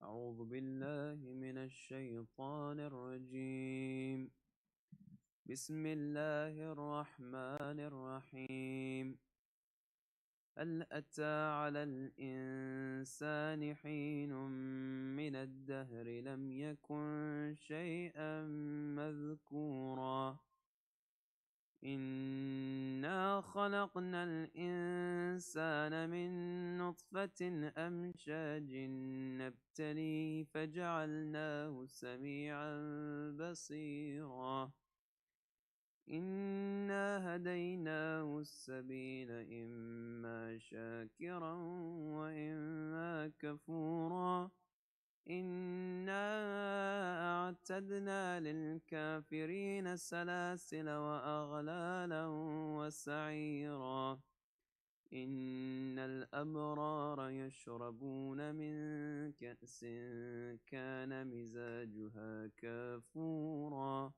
أعوذ بالله من الشيطان الرجيم. بسم الله الرحمن الرحيم. هل أتى على الإنسان حين من الدهر لم يكن شيئا مذكورا إنا خلقنا الإنسان من نطفة أمشاج نبتليه فجعلناه سميعا بصيرا إنا هديناه السبيل إما شاكرا وإما كفورا إنا أعتدنا للكافرين سلاسل وأغلالا وسعيرا إن الأبرار يشربون من كأس كان مزاجها كافورا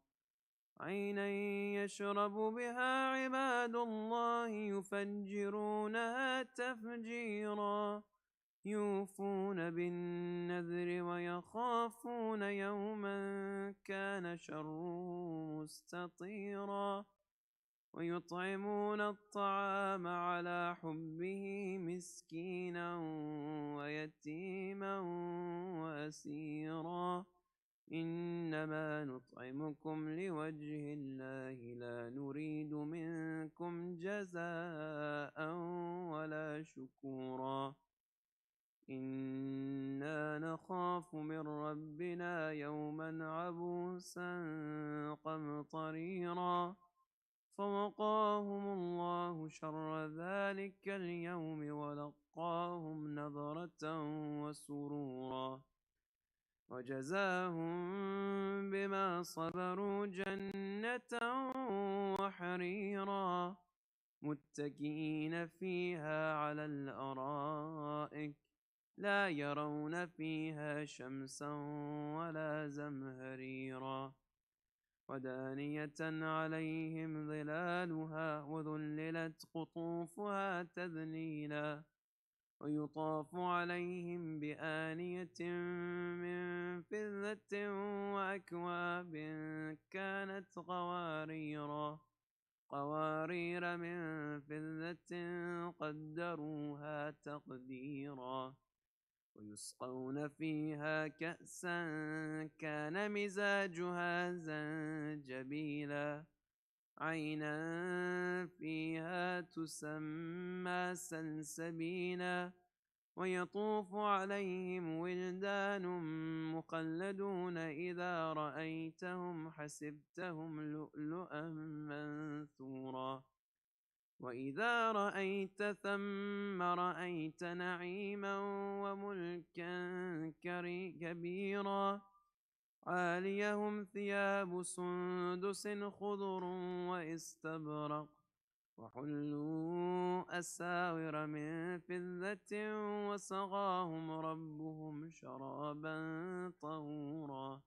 عينا يشرب بها عباد الله يفجرونها تفجيرا يوفون بالنذر ويخافون يوما كان شره مستطيرا ويطعمون الطعام على حبه مسكينا ويتيما وأسيرا إنما نطعمكم لوجه الله لا نريد منكم جزاء ولا شكورا إنا نخاف من ربنا يوما عبوسا قمطريرا فوقاهم الله شر ذلك اليوم ولقاهم نضرة وسرورا وجزاهم بما صبروا جنة وحريرا متكئين فيها على الأرائك لا يرون فيها شمسا ولا زمهريرا ودانية عليهم ظلالها وذللت قطوفها تذليلا ويطاف عليهم بآنية من فضة وأكواب كانت قوارير من فضة قدروها تقديرا ويسقون فيها كأسا كان مزاجها زنجبيلا عينا فيها تسمى سلسبيلا ويطوف عليهم ولدان مخلدون إذا رأيتهم حسبتهم لؤلؤا منثورا وإذا رأيت ثم رأيت نعيما وملكا كبيرا عاليهم ثياب سندس خضر وإستبرق وحلوا أساور من فضة وسقاهم ربهم شرابا طهورا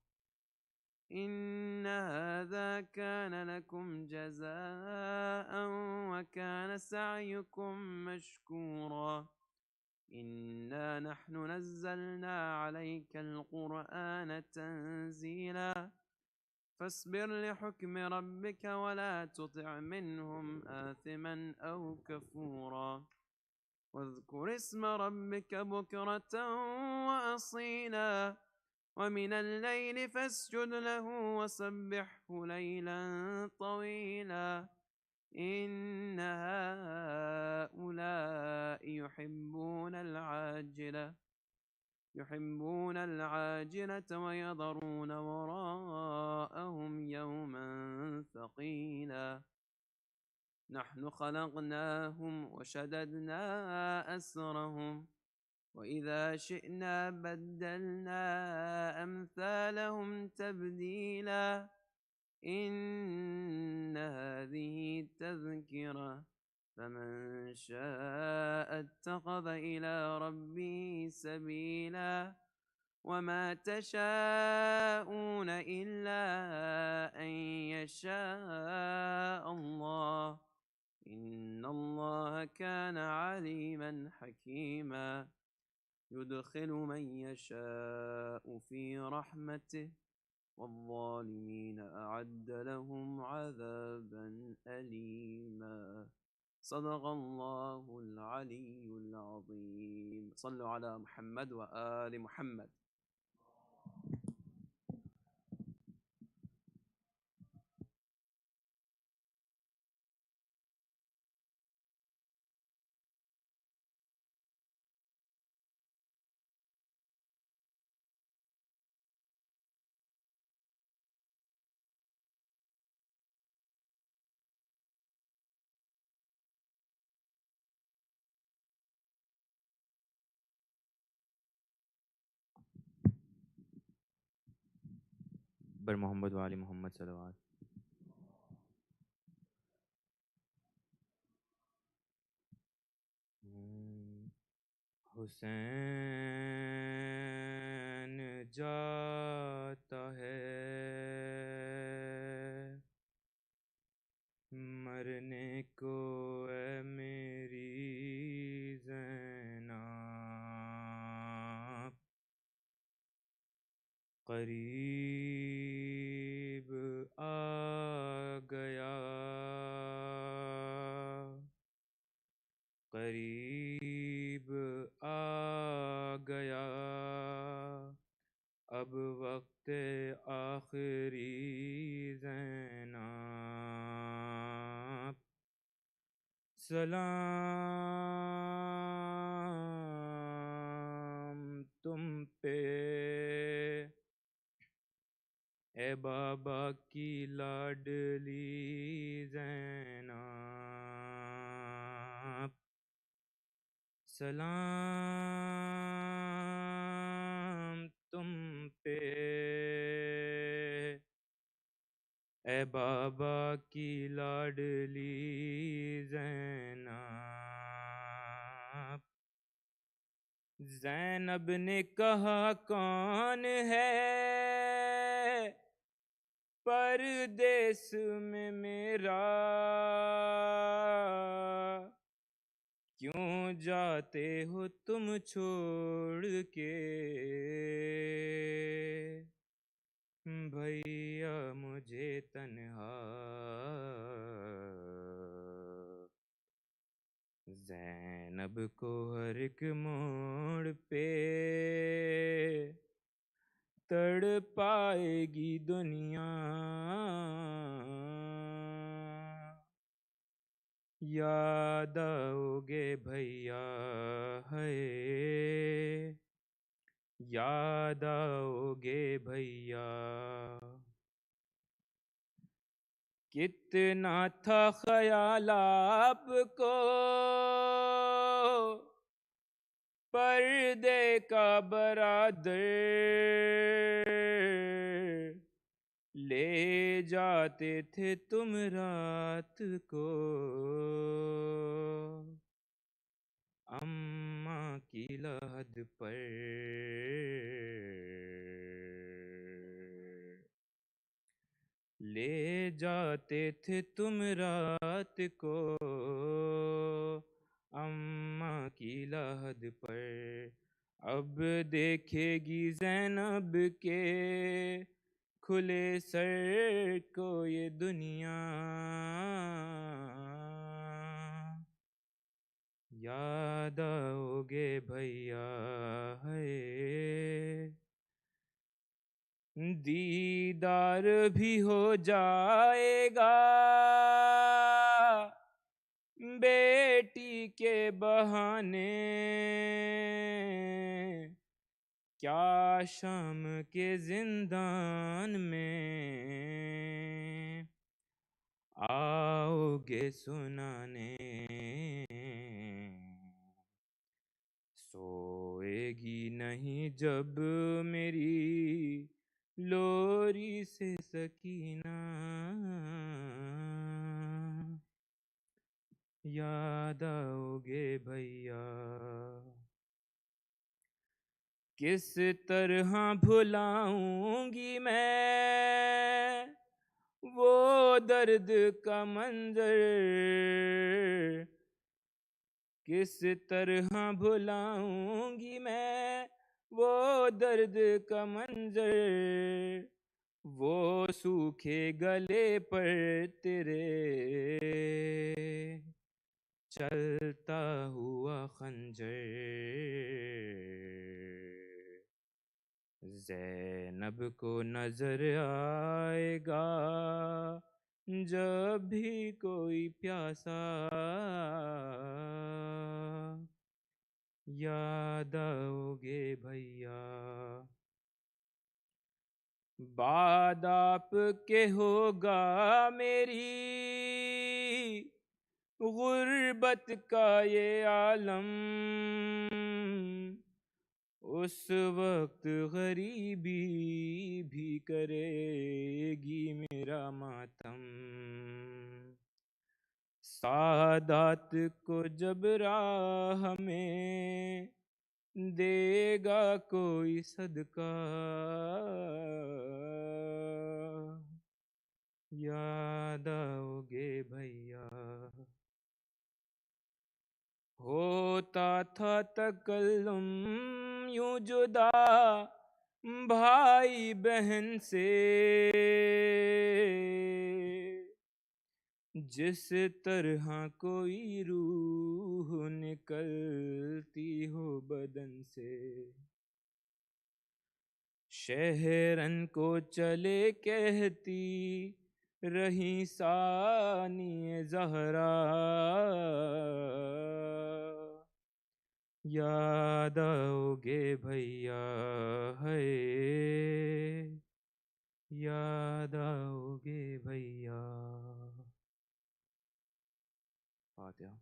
إن هذا كان لكم جزاء وكان سعيكم مشكورا إنا نحن نزلنا عليك القرآن تنزيلا فاصبر لحكم ربك ولا تطع منهم آثما أو كفورا واذكر اسم ربك بكرة وأصيلا ومن الليل فاسجد له وسبحه ليلا طويلا إن هؤلاء يحبون العاجلة ويذرون وراءهم يوما ثقيلا نحن خلقناهم وشددنا أسرهم وإذا شئنا بدلنا أمثالهم تبديلا إن هذه تذكرة فمن شاء اتخذ إلى ربه سبيلا وما تشاءون إلا أن يشاء الله إن الله كان عليما حكيما يدخل من يشاء في رحمته والظالمين أعد لهم عذابا أليما. صدق الله العلي العظيم. صلوا على محمد وآل محمد. بر محمد وآل محمد صلوات. حسین جاتا ہے مرنے کو اے میری زینب، قریب آ گیا، قریب آ گیا، اب وقت آخری زینب، سلام تم پہ اے بابا کی لاڈلی زینب، سلام تم پہ اے بابا کی لاڈلی زینب. زینب نے کہا کون ہے پردیس میں میرا، کیوں جاتے ہو تم چھوڑ کے بھیا مجھے تنہا. زینب کو ہر ایک موڑ پہ تڑ پائے گی دنیا، یاد آؤ گے بھیا ہے، یاد آؤ گے بھیا. کتنا تھا خیال آپ کو پردے کا برادر، لے جاتے تھے تم رات کو اماں کی لحد پر، لے جاتے تھے تم رات کو اماں کی لحد پر. اب دیکھے گی زینب کے کھلے سر کو یہ دنیا، یاد آؤ گے بھیا ہے، دیدار بھی ہو جائے گا بیٹی کے بہانے، کیا شام کے زندان میں آؤ گے سنانے، سوئے گی نہیں جب میری لوری سے سکینہ، یاد آؤ گے بھیا. کس طرح بھلاؤں گی میں وہ درد کا منظر، किस तरह भुलाऊंगी मैं वो दर्द का मंजर, वो सूखे गले पर तेरे चलता हुआ खंजर। ज़ैनब को नजर आएगा जब भी कोई प्यासा, याद आओगे भैया। बाद आपके होगा मेरी गुर्बत का ये आलम, उस वक्त गरीबी भी करेगी मेरा मातम। सादात को जब राह में देगा कोई सदका, याद आओगे भैया। होता था तकल्लुम यूं जुदा भाई बहन से, जिस तरह कोई रूह निकलती हो बदन से। शहरन को चले कहती रही सानी ज़हरा, याद आओगे भैया है, याद आओगे भैया। फातिहा।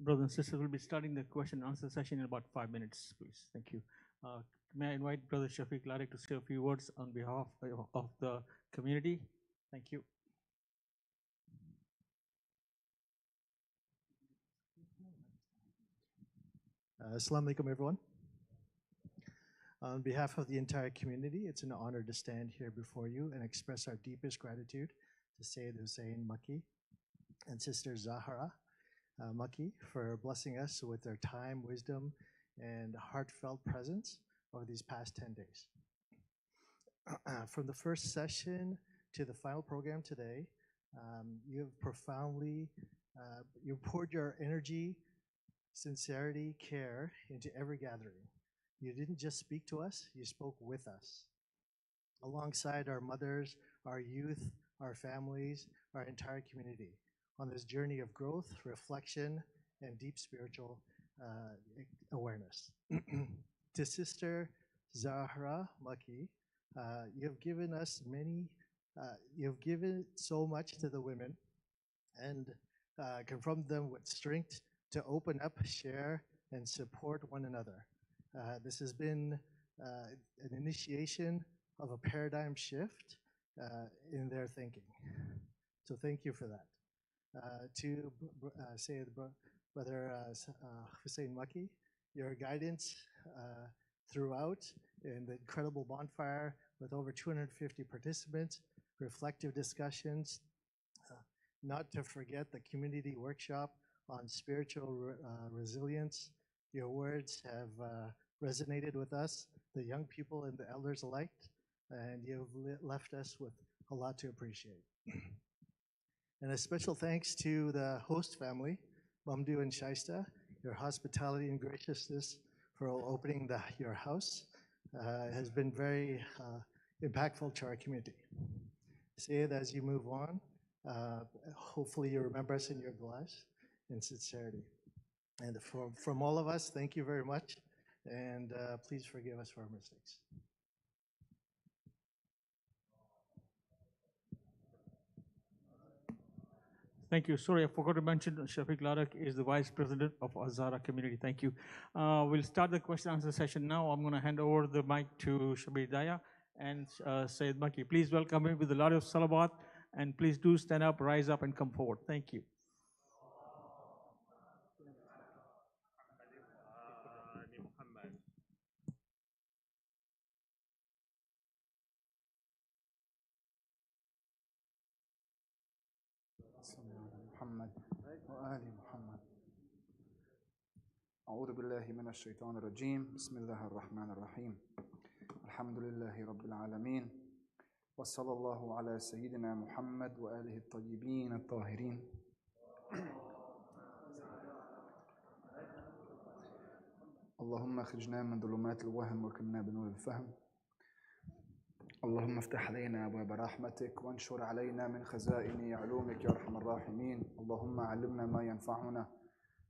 Brothers and sisters, we'll be starting the question and answer session in about 5 minutes, please. Thank you. May I invite Brother Shafiq Larik to say a few words on behalf of the community? Thank you. Assalamu alaikum, everyone. On behalf of the entire community, it's an honor to stand here before you and express our deepest gratitude to Sayyid Hussain Makke and Sister Zahraa Makke for blessing us with their time, wisdom, and heartfelt presence over these past 10 days. From the first session to the final program today, you have profoundly, you poured your energy, sincerity, care into every gathering. You didn't just speak to us, you spoke with us. Alongside our mothers, our youth, our families, our entire community on this journey of growth, reflection, and deep spiritual awareness. To Sister Zahraa Makke, you have given us many, you have given so much to the women and confronted them with strength to open up, share, and support one another. This has been an initiation of a paradigm shift in their thinking. So thank you for that. To Sayyid Brother Hussain Makke, your guidance throughout in the incredible bonfire with over 250 participants, reflective discussions, not to forget the community workshop on spiritual resilience. Your words have resonated with us, the young people and the elders alike, and you've left us with a lot to appreciate. And a special thanks to the host family, Mamdu and Shaista, your hospitality and graciousness for opening your house has been very impactful to our community. Say that as you move on, hopefully you remember us in your lives in sincerity. And from all of us, thank you very much, and please forgive us for our mistakes. Thank you. Sorry, I forgot to mention Shafiq Larak is the Vice President of Az-Zahraa community. Thank you. We'll start the question answer session now. I'm going to hand over the mic to Shabir Daya and Sayyid Makki. Please welcome him with a lot of salawat, and please do stand up, rise up, and come forward. Thank you. محمد وآل محمد. أعوذ بالله من الشيطان الرجيم. بسم الله الرحمن الرحيم. الحمد لله رب العالمين، وصلى الله على سيدنا محمد وآله الطيبين الطاهرين. اللهم اخرجنا من ظلمات الوهم وكنا بنور الفهم. اللهم افتح علينا أبواب رحمتك وانشر علينا من خزائن علومك يا أرحم الراحمين. اللهم علمنا ما ينفعنا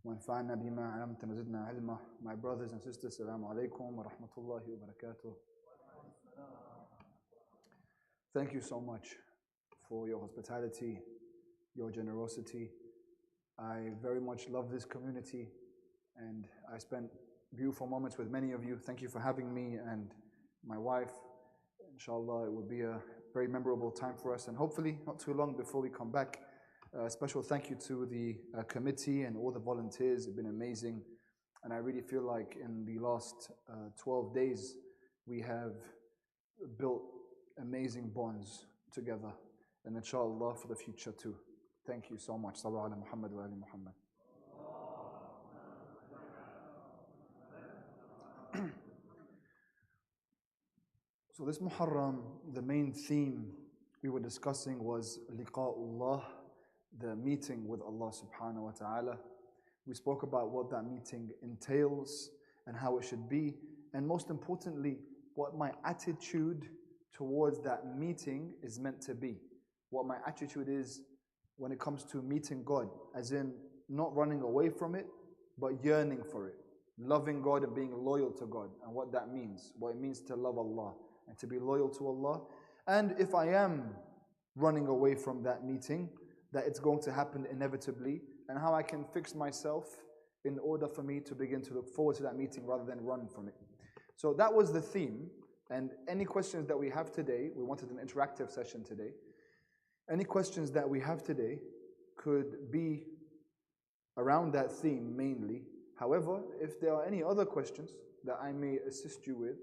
وانفعنا بما علمتنا وزدنا علما. My brothers and sisters, Assalamu alaikum wa rahmatullahi wa barakatuh. Thank you so much for your hospitality, your generosity. I very much love this community, and I spent beautiful moments with many of you. Thank you for having me and my wife. Inshallah, it will be a very memorable time for us, and hopefully not too long before we come back. Special thank you to the committee and all the volunteers. It's been amazing, and I really feel like in the last 12 days we have built amazing bonds together, and inshallah for the future too. Thank you so much. Sallallahu ala Muhammad wa ali Muhammad. So this Muharram, the main theme we were discussing was liqa'ullah, the meeting with Allah subhanahu wa ta'ala. We spoke about what that meeting entails and how it should be, and most importantly, what my attitude towards that meeting is meant to be. What my attitude is when it comes to meeting God, as in not running away from it, but yearning for it. Loving God and being loyal to God, and what that means, what it means to love Allah and to be loyal to Allah. And if I am running away from that meeting, that it's going to happen inevitably, and how I can fix myself in order for me to begin to look forward to that meeting rather than run from it. So that was the theme. And any questions that we have today, we wanted an interactive session today. Any questions that we have today could be around that theme mainly. However, if there are any other questions that I may assist you with,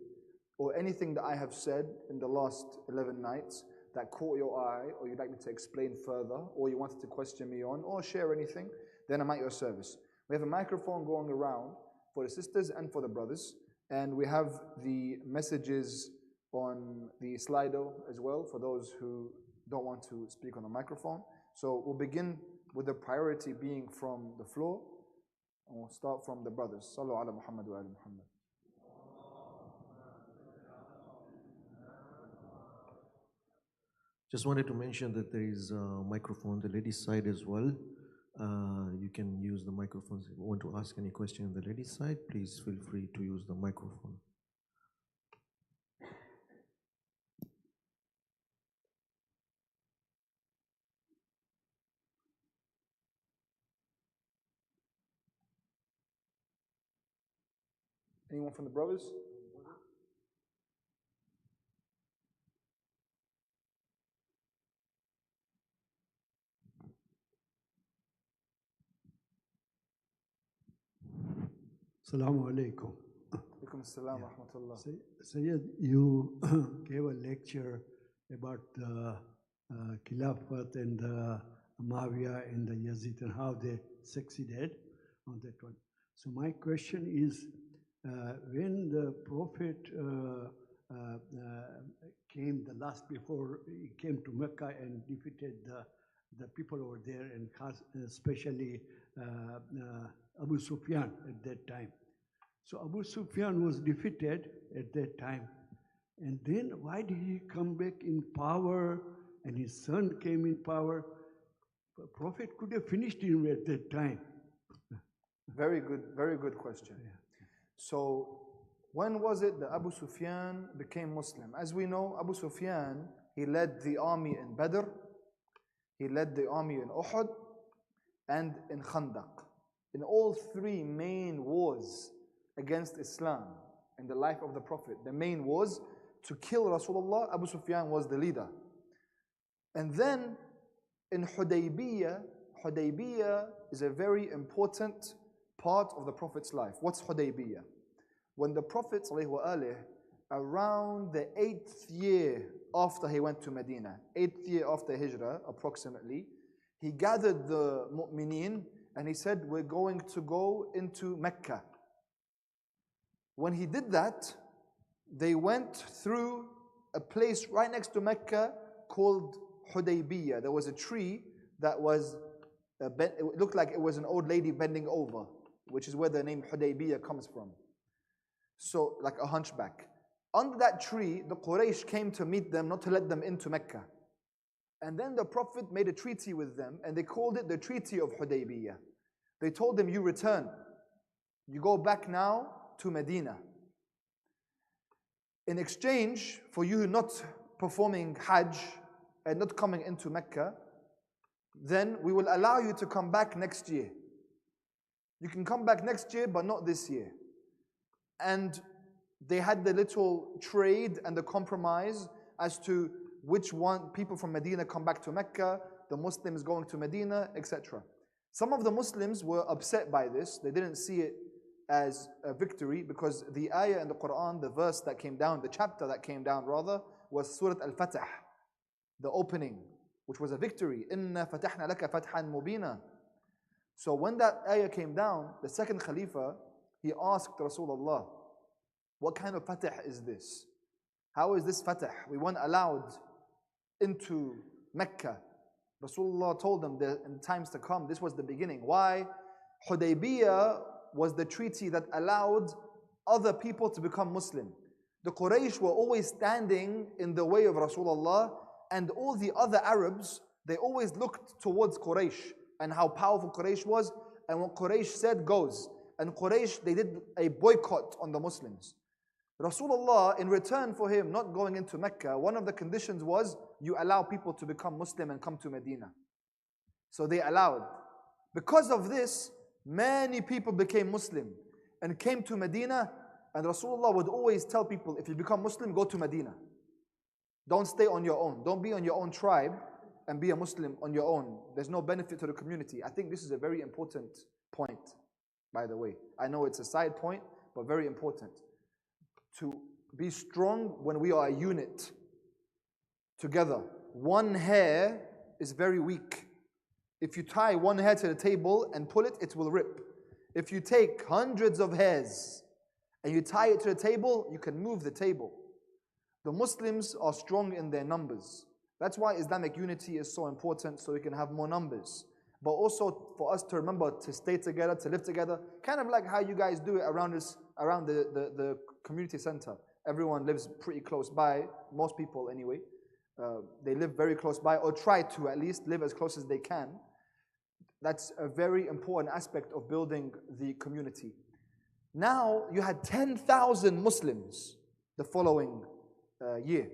or anything that I have said in the last 11 nights that caught your eye, or you'd like me to explain further, or you wanted to question me on, or share anything, then I'm at your service. We have a microphone going around for the sisters and for the brothers, and we have the messages on the Slido as well for those who don't want to speak on the microphone. So we'll begin with the priority being from the floor, and we'll start from the brothers. Sallu ala Muhammad wa ala Muhammad. Just wanted to mention that there is a microphone, the ladies' side as well. You can use the microphones. If you want to ask any question on the ladies' side, please feel free to use the microphone. Anyone from the brothers? Assalamu alaikum. Alaikum assalam wa rahmatullah. Sayyid, you gave a lecture about the Khilafat and the Muawiyah and the Yazid and how they succeeded on that one. So my question is, when the Prophet came the last before he came to Mecca and defeated the people over there, and especially Abu Sufyan at that time. So Abu Sufyan was defeated at that time. And then why did he come back in power and his son came in power? The Prophet could have finished him at that time. Very good question. Yeah. So when was it that Abu Sufyan became Muslim? As we know, Abu Sufyan, he led the army in Badr, he led the army in Uhud, and in Khandaq. In all three main wars against Islam in the life of the Prophet, the main wars to kill Rasulullah, Abu Sufyan was the leader. And then in Hudaybiyah, Hudaybiyah is a very important part of the Prophet's life. What's Hudaybiyah? When the Prophet ﷺ, around the 8th year after he went to Medina, 8th year after Hijrah approximately, he gathered the mu'mineen and he said, we're going to go into Mecca. When he did that, they went through a place right next to Mecca called Hudaybiyah. There was a tree that was, it looked like it was an old lady bending over, which is where the name Hudaybiyah comes from. So, like a hunchback. Under that tree, the Quraysh came to meet them, not to let them into Mecca. And then the Prophet made a treaty with them, and they called it the Treaty of Hudaybiyah. They told them, you return. You go back now to Medina. In exchange for you not performing Hajj and not coming into Mecca, then we will allow you to come back next year. You can come back next year, but not this year. And they had the little trade and the compromise as to which one people from Medina come back to Mecca, the Muslims going to Medina, etc. Some of the Muslims were upset by this. They didn't see it as a victory because the ayah in the Quran, the verse that came down, the chapter that came down rather, was Surah Al-Fatah, the opening, which was a victory. Inna fatahna laka fathan mubina. So when that ayah came down, the second Khalifa, he asked Rasulullah, what kind of fatah is this? How is this fatah? We weren't allowed into Mecca. Rasulullah told them that in times to come, this was the beginning. Why? Hudaybiyah was the treaty that allowed other people to become Muslim. The Quraysh were always standing in the way of Rasulullah, and all the other Arabs, they always looked towards Quraysh and how powerful Quraysh was, and what Quraysh said goes. And Quraysh, they did a boycott on the Muslims. Rasulullah, in return for him not going into Mecca, one of the conditions was, you allow people to become Muslim and come to Medina. So they allowed. Because of this, many people became Muslim and came to Medina, and Rasulullah would always tell people, if you become Muslim, go to Medina. Don't stay on your own. Don't be on your own tribe and be a Muslim on your own. There's no benefit to the community. I think this is a very important point, by the way. I know it's a side point, but very important. To be strong when we are a unit together. One hair is very weak. If you tie one hair to the table and pull it, it will rip. If you take hundreds of hairs and you tie it to the table, you can move the table. The Muslims are strong in their numbers. That's why Islamic unity is so important, so we can have more numbers. But also for us to remember to stay together, to live together, kind of like how you guys do it around the community center. Everyone lives pretty close by, most people anyway. They live very close by, or try to at least live as close as they can. That's a very important aspect of building the community. Now, you had 10,000 Muslims the following year.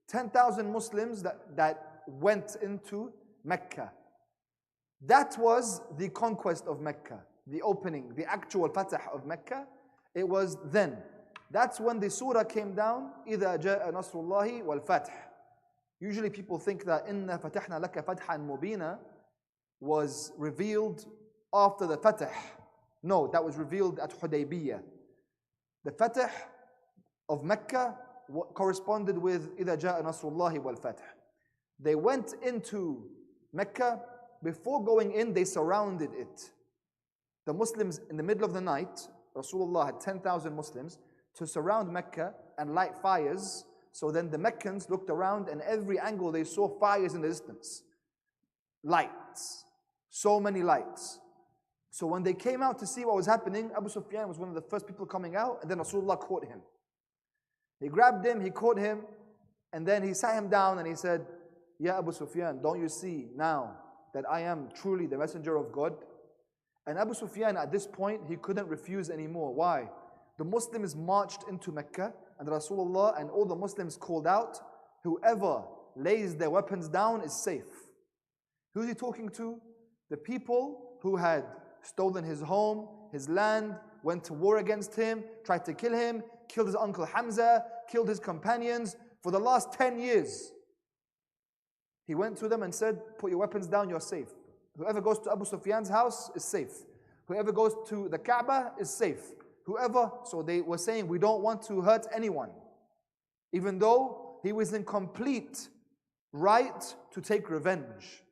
10,000 Muslims that went into Mecca. That was the conquest of Mecca, the opening, the actual fatah of Mecca. It was then. That's when the surah came down, إِذَا جَاءَ نَصْرُ اللَّهِ وَالْفَتْحِ. Usually people think that إِنَّا فَتَحْنَا لَكَ فَتْحًا مُبِينًا was revealed after the fatah. No, that was revealed at Hudaybiyah. The fatah of Mecca corresponded with إِذَا جَاءَ نَصْرُ اللَّهِ وَالْفَتْحِ. They went into Mecca. Before going in, they surrounded it. The Muslims, in the middle of the night, Rasulullah had 10,000 Muslims to surround Mecca and light fires. So then the Meccans looked around, and every angle they saw fires in the distance. Lights. So many lights. So when they came out to see what was happening, Abu Sufyan was one of the first people coming out, and then Rasulullah caught him. He grabbed him, he caught him, and then he sat him down and he said, Ya Abu Sufyan, don't you see now that I am truly the messenger of God? And Abu Sufyan at this point, he couldn't refuse anymore. Why? The Muslims marched into Mecca, and Rasulullah and all the Muslims called out, whoever lays their weapons down is safe. Who's he talking to? The people who had stolen his home, his land, went to war against him, tried to kill him, killed his uncle Hamza, killed his companions for the last 10 years. He went to them and said, put your weapons down, you're safe. Whoever goes to Abu Sufyan's house is safe. Whoever goes to the Kaaba is safe. Whoever, so they were saying, we don't want to hurt anyone. Even though he was in complete right to take revenge.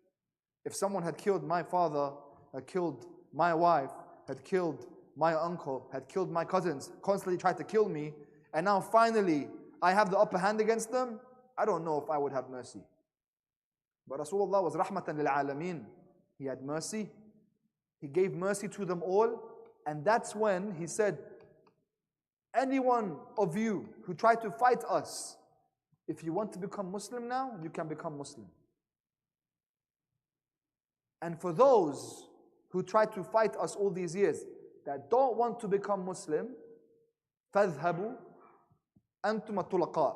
If someone had killed my father, had killed my wife, had killed my uncle, had killed my cousins, constantly tried to kill me, and now finally I have the upper hand against them, I don't know if I would have mercy. But Rasulullah was rahmatan lil alameen. He had mercy. He gave mercy to them all. And that's when he said, any one of you who tried to fight us, if you want to become Muslim now, you can become Muslim. And for those who tried to fight us all these years, that don't want to become Muslim, فَاذْهَبُوا أَنْتُمَ الطُّلَقَاء.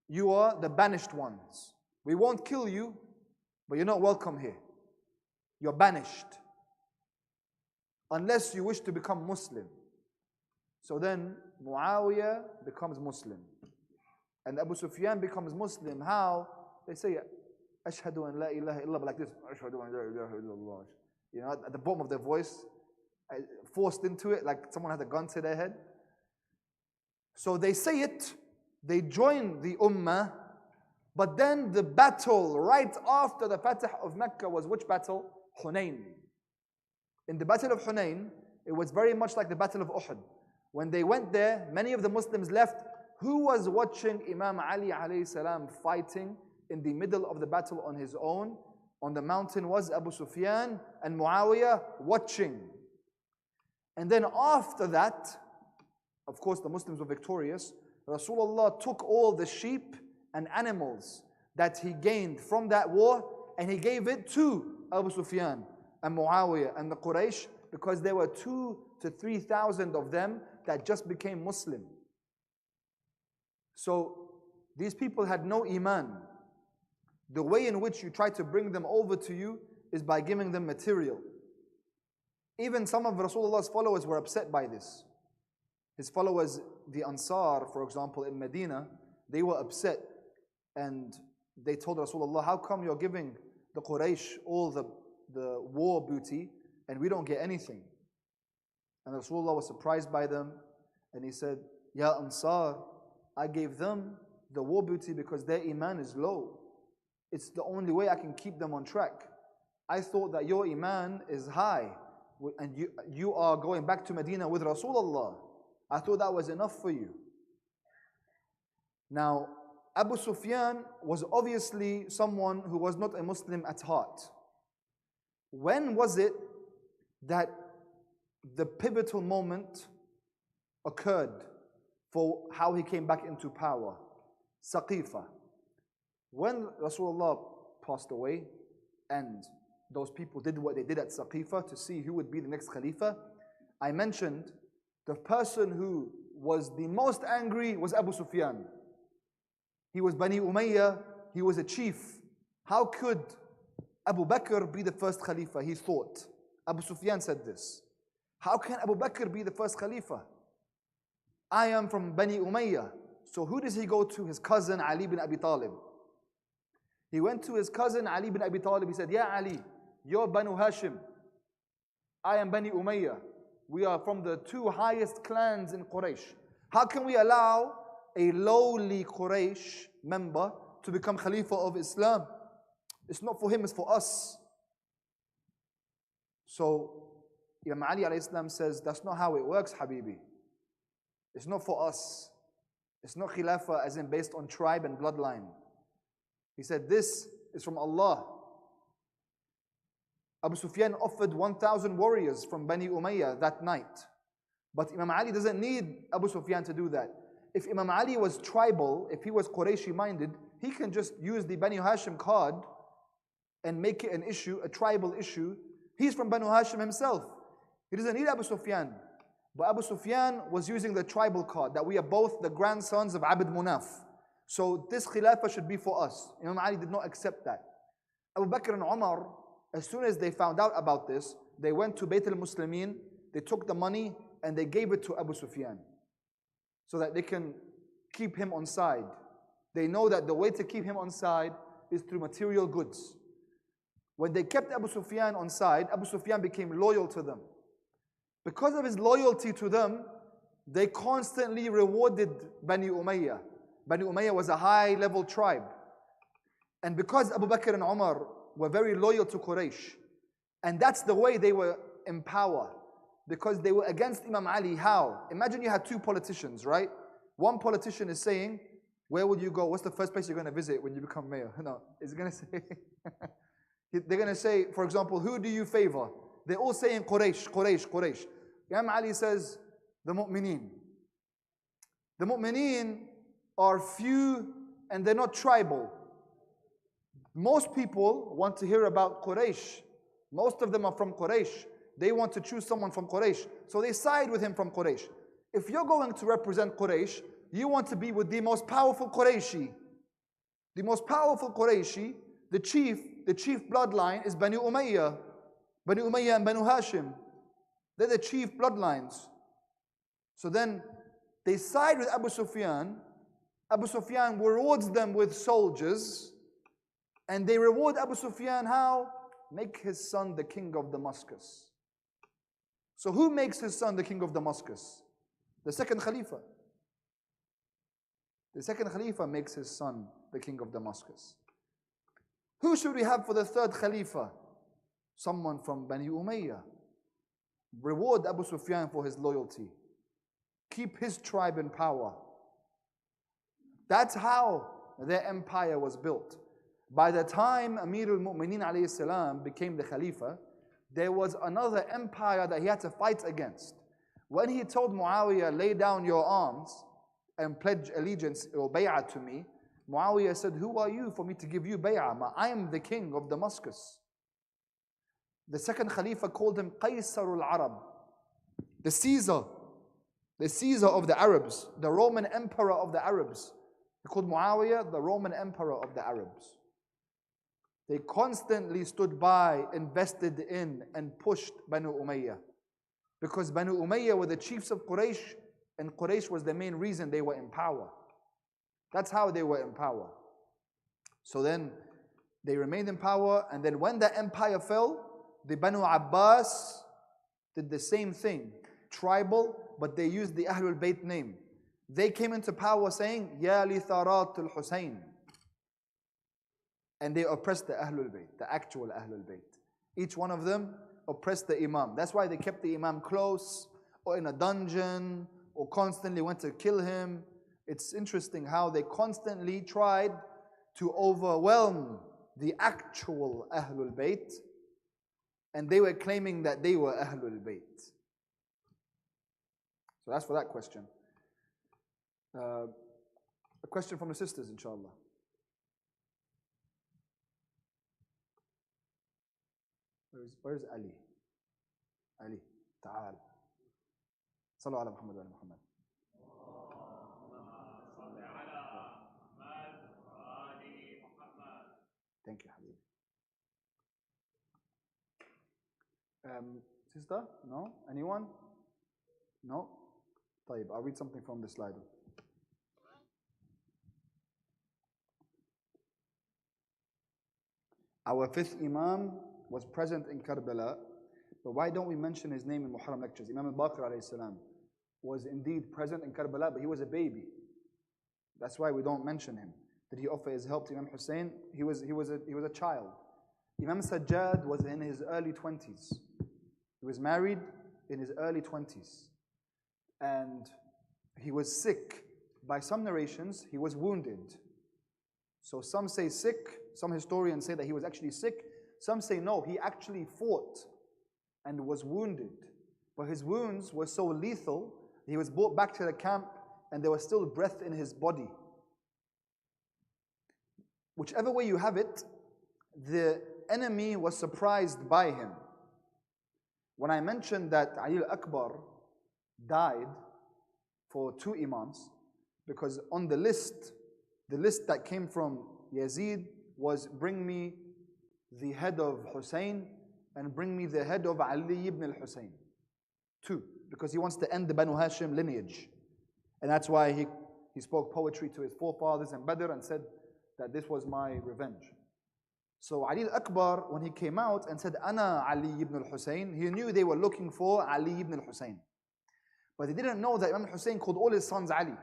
You are the banished ones. We won't kill you, but you're not welcome here. You're banished. Unless you wish to become Muslim. So then Muawiyah becomes Muslim. And Abu Sufyan becomes Muslim. How? They say, Ashhadu an la ilaha illallah, like this. Ashhadu an la ilaha illallah. You know, at the bottom of their voice, forced into it, like someone had a gun to their head. So they say it, they join the Ummah, but then the battle right after the Fatah of Mecca was which battle? Hunayn. In the Battle of Hunayn, it was very much like the Battle of Uhud. When they went there, many of the Muslims left. Who was watching Imam Ali alayhi salam fighting in the middle of the battle on his own? On the mountain was Abu Sufyan and Muawiyah watching. And then after that, of course the Muslims were victorious. Rasulullah took all the sheep and animals that he gained from that war and he gave it to Abu Sufyan and Muawiyah and the Quraysh, because there were 2,000 to 3,000 of them that just became Muslim. So these people had no iman. The way in which you try to bring them over to you is by giving them material. Even some of Rasulullah's followers were upset by this. His followers, the Ansar, for example, in Medina, they were upset and they told Rasulullah, how come you're giving the Quraysh all the war booty and we don't get anything? And Rasulullah was surprised by them and he said, Ya Ansar, I gave them the war booty because their iman is low. It's the only way I can keep them on track. I thought that your iman is high and you are going back to Medina with Rasulullah. I thought that was enough for you. Now, Abu Sufyan was obviously someone who was not a Muslim at heart. When was it that the pivotal moment occurred for how he came back into power? Saqifa. When Rasulullah passed away and those people did what they did at Saqifa to see who would be the next Khalifa, I mentioned the person who was the most angry was Abu Sufyan. He was Bani Umayyah, he was a chief. How could Abu Bakr be the first Khalifa? He thought. Abu Sufyan said this. How can Abu Bakr be the first Khalifa? I am from Bani Umayyah. So who does he go to? His cousin Ali bin Abi Talib. He went to his cousin Ali bin Abi Talib. He said, Ya Ali, you're Banu Hashim. I am Bani Umayyah. We are from the 2 highest clans in Quraysh. How can we allow a lowly Quraysh member to become Khalifa of Islam? It's not for him, it's for us. So Imam Ali alayhi salam says, that's not how it works, Habibi. It's not for us. It's not Khilafah as in based on tribe and bloodline. He said, this is from Allah. Abu Sufyan offered 1,000 warriors from Bani Umayyah that night. But Imam Ali doesn't need Abu Sufyan to do that. If Imam Ali was tribal, if he was Qurayshi minded, he can just use the Bani Hashim card and make it an issue, a tribal issue. He's from Banu Hashim himself. He doesn't need Abu Sufyan. But Abu Sufyan was using the tribal card, that we are both the grandsons of Abd Munaf. So this Khilafah should be for us. Imam Ali did not accept that. Abu Bakr and Umar, As soon as they found out about this, they went to Bayt al-Muslimin, they took the money and they gave it to Abu Sufyan so that they can keep him on side. They know that the way to keep him on side is through material goods. When they kept Abu Sufyan on side, Abu Sufyan became loyal to them. Because of his loyalty to them, they constantly rewarded Bani Umayyah. Bani Umayyah was a high-level tribe. And because Abu Bakr and Umar were very loyal to Quraysh, and that's the way they were in power, because they were against Imam Ali. How? Imagine you had two politicians, right? One politician is saying, where will you go? What's the first place you're going to visit when you become mayor? No, it's going to say, they're going to say, for example, who do you favor? They're all saying Quraysh, Quraysh, Quraysh. Imam Ali says, the mu'mineen. The mu'mineen are few and they're not tribal. Most people want to hear about Quraysh. Most of them are from Quraysh. They want to choose someone from Quraysh. So they side with him from Quraysh. If you're going to represent Quraysh, you want to be with the most powerful Qurayshi. The most powerful Qurayshi, the chief bloodline is Bani Umayyah. Bani Umayyah and Banu Hashim. They're the chief bloodlines. So then they side with Abu Sufyan. Abu Sufyan rewards them with soldiers. And they reward Abu Sufyan how? Make his son the king of Damascus. So who makes his son the king of Damascus? The second Khalifa. The second Khalifa makes his son the king of Damascus. Who should we have for the third Khalifa? Someone from Bani Umayyah. Reward Abu Sufyan for his loyalty. Keep his tribe in power. That's how their empire was built. By the time Amir al-Mu'mineen alayhi salam became the Khalifa, there was another empire that he had to fight against. When he told Muawiyah, lay down your arms and pledge allegiance or bay'ah to me, Muawiyah said, who are you for me to give you bay'ah? I am the king of Damascus. The second Khalifa called him Qaysar al-Arab, the Caesar of the Arabs, the Roman emperor of the Arabs. He called Muawiyah the Roman emperor of the Arabs. They constantly stood by, invested in, and pushed Banu Umayyah. Because Banu Umayyah were the chiefs of Quraysh, and Quraysh was the main reason they were in power. That's how they were in power. So then, they remained in power, and then when the empire fell, the Banu Abbas did the same thing. Tribal, but they used the Ahlul Bayt name. They came into power saying, Ya li tharat al-Hussain. And they oppressed the Ahlul Bayt, the actual Ahlul Bayt. Each one of them oppressed the Imam. That's why they kept the Imam close, or in a dungeon, or constantly went to kill him. It's interesting how they constantly tried to overwhelm the actual Ahlul Bayt, and they were claiming that they were Ahlul Bayt. So that's for that question. A question from the sisters, inshallah. Where's Ali? Ali, ta'al. Sallu ala Muhammad wa ala Muhammad. Thank you, Habib. Sister? No? Anyone? No? طيب, I'll read something from the slide. Our fifth Imam was present in Karbala, but why don't we mention his name in Muharram lectures? Imam al-Baqir alayhi salam was indeed present in Karbala, but he was a baby. That's why we don't mention him. Did he offer his help to Imam Hussain? He was a child. Imam Sajjad was in his early 20s. He was married in his early 20s. And he was sick. By some narrations, he was wounded. So some say sick, some historians say that he was actually sick. Some say no, he actually fought and was wounded. But his wounds were so lethal, he was brought back to the camp and there was still breath in his body. Whichever way you have it, the enemy was surprised by him. When I mentioned that Ali al-Akbar died for 2 Imams, because on the list that came from Yazid was bring me the head of Hussain and bring me the head of Ali ibn al-Hussain. 2, because he wants to end the Banu Hashim lineage. And that's why he spoke poetry to his forefathers in Badr and said that this was my revenge. So Ali al-Akbar, when he came out and said, Ana Ali ibn al-Hussain, he knew they were looking for Ali ibn al-Hussain. But he didn't know that Imam al-Hussain called all his sons Ali.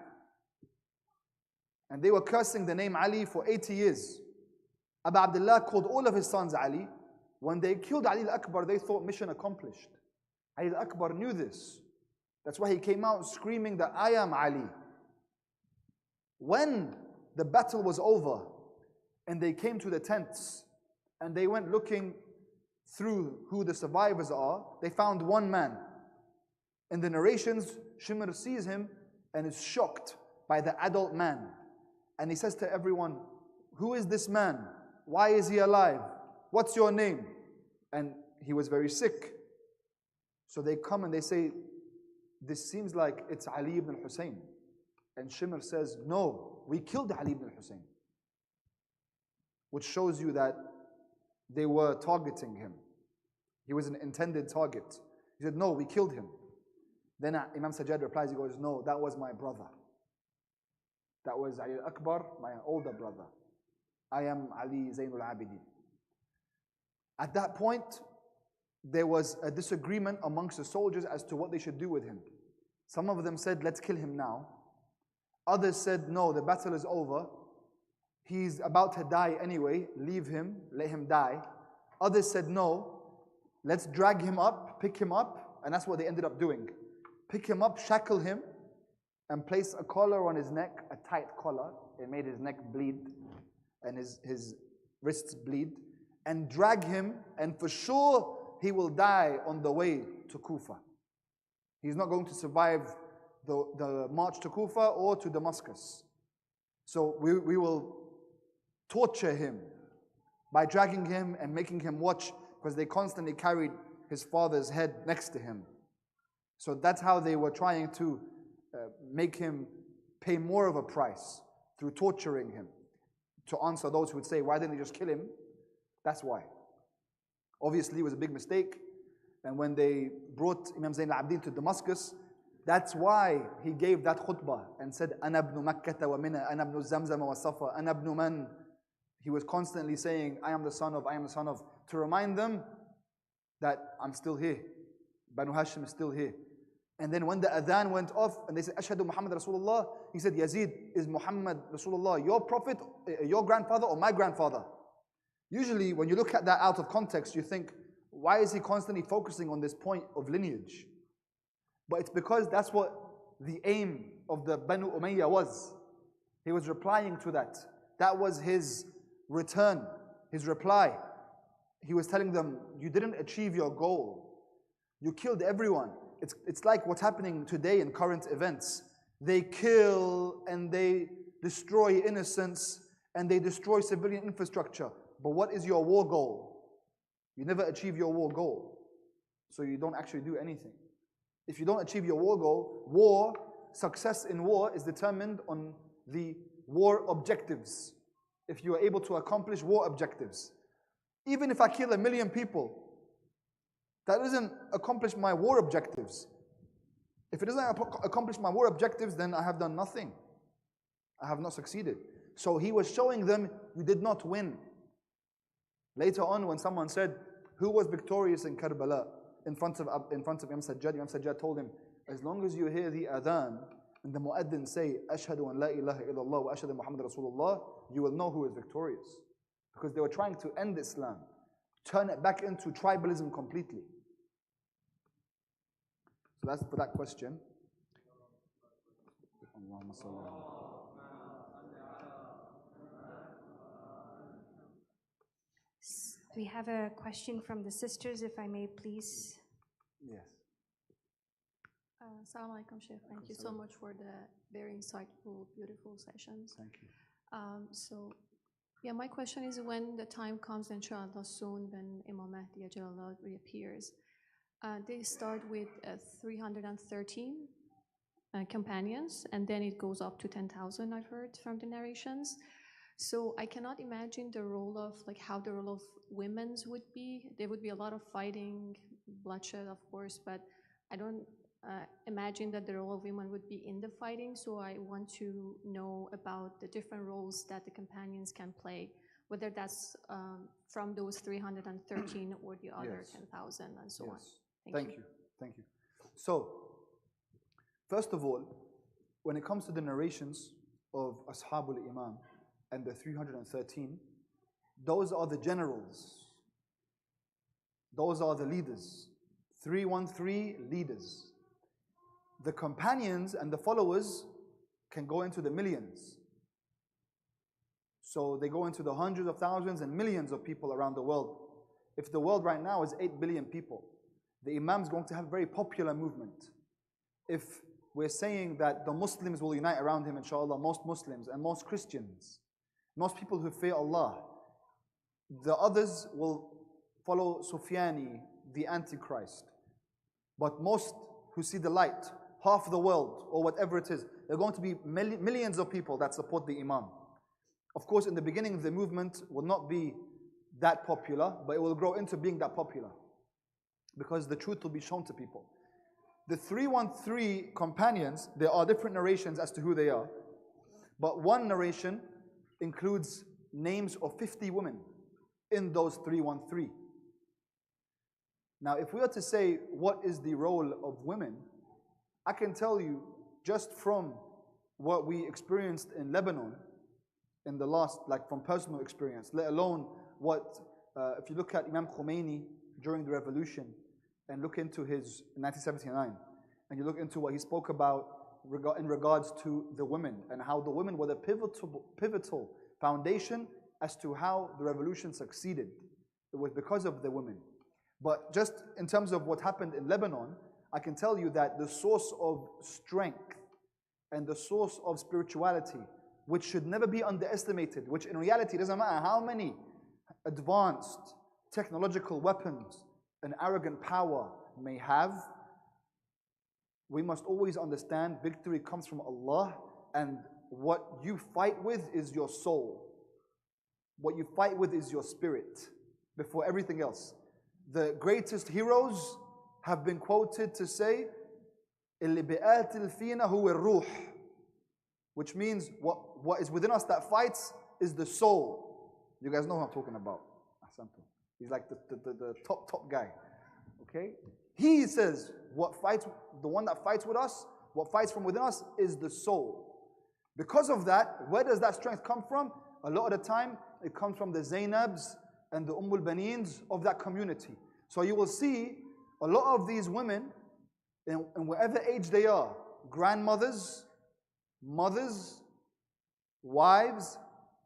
And they were cursing the name Ali for 80 years. Abu Abdullah called all of his sons Ali. When they killed Ali al-Akbar, they thought mission accomplished. Ali al-Akbar knew this. That's why he came out screaming that I am Ali. When the battle was over and they came to the tents and they went looking through who the survivors are, they found one man. In the narrations, Shimr sees him and is shocked by the adult man. And he says to everyone, who is this man? Why is he alive? What's your name? And he was very sick. So they come and they say, this seems like it's Ali ibn Hussain. And Shimr says, no, we killed Ali ibn Hussain. Which shows you that they were targeting him. He was an intended target. He said, no, we killed him. Then Imam Sajjad replies, he goes, no, that was my brother. That was Ali al-Akbar, my older brother. I am Ali Zainul Abidin. At that point, there was a disagreement amongst the soldiers as to what they should do with him. Some of them said, let's kill him now. Others said, no, the battle is over. He's about to die anyway. Leave him, let him die. Others said, no, let's drag him up, pick him up. And that's what they ended up doing. Pick him up, shackle him, and place a collar on his neck, a tight collar. It made his neck bleed and his wrists bleed. And drag him, and for sure he will die on the way to Kufa. He's not going to survive the march to Kufa or to Damascus. So we will torture him by dragging him and making him watch, because they constantly carried his father's head next to him. So that's how they were trying to make him pay more of a price, through torturing him. To answer those who would say, why didn't they just kill him? That's why. Obviously, it was a big mistake. And when they brought Imam Zain al-Abidin to Damascus, that's why he gave that khutbah and said, Ana ibn Makkah wa mina, Ana ibn Zamzam wa Safa, Ana ibn man. He was constantly saying, I am the son of, to remind them that I'm still here. Banu Hashim is still here. And then when the adhan went off and they said, Ashhadu Muhammad Rasulullah, he said, Yazid, is Muhammad Rasulullah your prophet, your grandfather, or my grandfather? Usually, when you look at that out of context, you think, why is he constantly focusing on this point of lineage? But it's because that's what the aim of the Banu Umayyah was. He was replying to that. That was his return, his reply. He was telling them, you didn't achieve your goal. You killed everyone. It's like what's happening today in current events. They kill and they destroy innocents and they destroy civilian infrastructure. But what is your war goal? You never achieve your war goal. So you don't actually do anything. If you don't achieve your war goal, success in war is determined on the war objectives. If you are able to accomplish war objectives. Even if I kill 1 million people, that doesn't accomplish my war objectives. If it doesn't accomplish my war objectives, then I have done nothing. I have not succeeded. So he was showing them, you did not win. Later on, when someone said, who was victorious in Karbala in front of Imam Sajjad told him, as long as you hear the adhan and the muaddin say, Ashhadu an la ilaha illallah wa ashhadu Muhammad Rasulullah, you will know who is victorious. Because they were trying to end Islam, turn it back into tribalism completely. So that's for that question. We have a question from the sisters, if I may please. Yes. Assalamu alaikum, Sheikh. Thank you so much for the very insightful, beautiful sessions. Thank you. Yeah, my question is, when the time comes, inshallah, soon, when Imam Mahdi Ajalallah reappears, they start with 313 companions, and then it goes up to 10,000, I've heard from the narrations. So I cannot imagine the role of, like, how the role of women's would be. There would be a lot of fighting, bloodshed, of course, but I don't imagine that the role of women would be in the fighting. So I want to know about the different roles that the companions can play, whether that's from those 313 or the other Yes. 10,000 and so on. Yes. Thank you. Thank you. So, first of all, when it comes to the narrations of Ashabul Imam and the 313, those are the generals. Those are the leaders. 313 leaders. The companions and the followers can go into the millions. So they go into the hundreds of thousands and millions of people around the world. If the world right now is 8 billion people, the Imam is going to have a very popular movement. If we're saying that the Muslims will unite around him, inshallah, most Muslims and most Christians, most people who fear Allah, the others will follow Sufyani, the Antichrist. But most who see the light, half the world or whatever it is, there are going to be millions of people that support the Imam. Of course, in the beginning, the movement will not be that popular, but it will grow into being that popular because the truth will be shown to people. The 313 companions, there are different narrations as to who they are, but one narration includes names of 50 women in those 313. Now, if we are to say what is the role of women, I can tell you just from what we experienced in Lebanon in the last, like from personal experience, let alone what, if you look at Imam Khomeini during the revolution and look into his 1979, and you look into what he spoke about in regards to the women and how the women were the pivotal foundation as to how the revolution succeeded. It was because of the women. But just in terms of what happened in Lebanon, I can tell you that the source of strength and the source of spirituality, which should never be underestimated, which in reality doesn't matter how many advanced technological weapons an arrogant power may have, we must always understand victory comes from Allah, and what you fight with is your soul. What you fight with is your spirit before everything else. The greatest heroes have been quoted to say, اللي بيقاتل فينا هو الروح, which means what is within us that fights is the soul. You guys know who I'm talking about. He's like the top guy. Okay? He says, the one that fights with us, what fights from within us is the soul. Because of that, where does that strength come from? A lot of the time, it comes from the Zainabs and the Baneens of that community. So you will see a lot of these women, in whatever age they are, grandmothers, mothers, wives,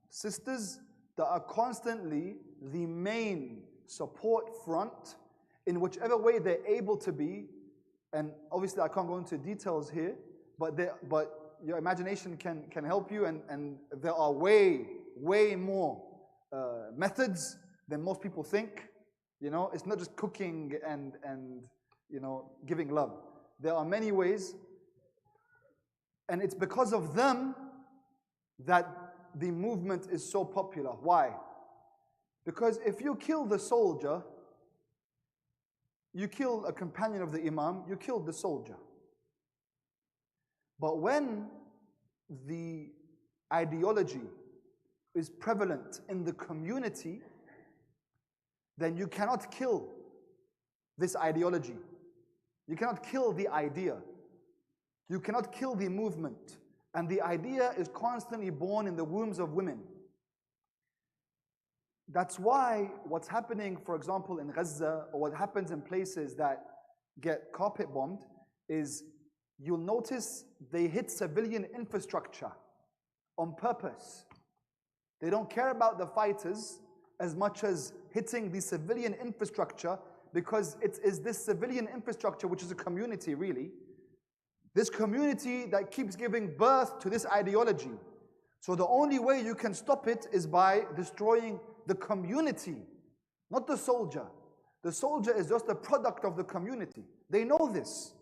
sisters, that are constantly the main support front in whichever way they're able to be. And obviously I can't go into details here, but your imagination can help you, and there are way more methods than most people think. You know, it's not just cooking and you know, giving love. There are many ways, and it's because of them that the movement is so popular. Why? Because if you kill the soldier, you kill a companion of the Imam, you killed the soldier. But when the ideology is prevalent in the community, then you cannot kill this ideology. You cannot kill the idea. You cannot kill the movement. And the idea is constantly born in the wombs of women. That's why what's happening, for example, in Gaza, or what happens in places that get carpet bombed, is you'll notice they hit civilian infrastructure on purpose. They don't care about the fighters as much as hitting the civilian infrastructure, because it is this civilian infrastructure, which is a community really, this community that keeps giving birth to this ideology. So the only way you can stop it is by destroying the community, not the soldier. The soldier is just a product of the community. They know this.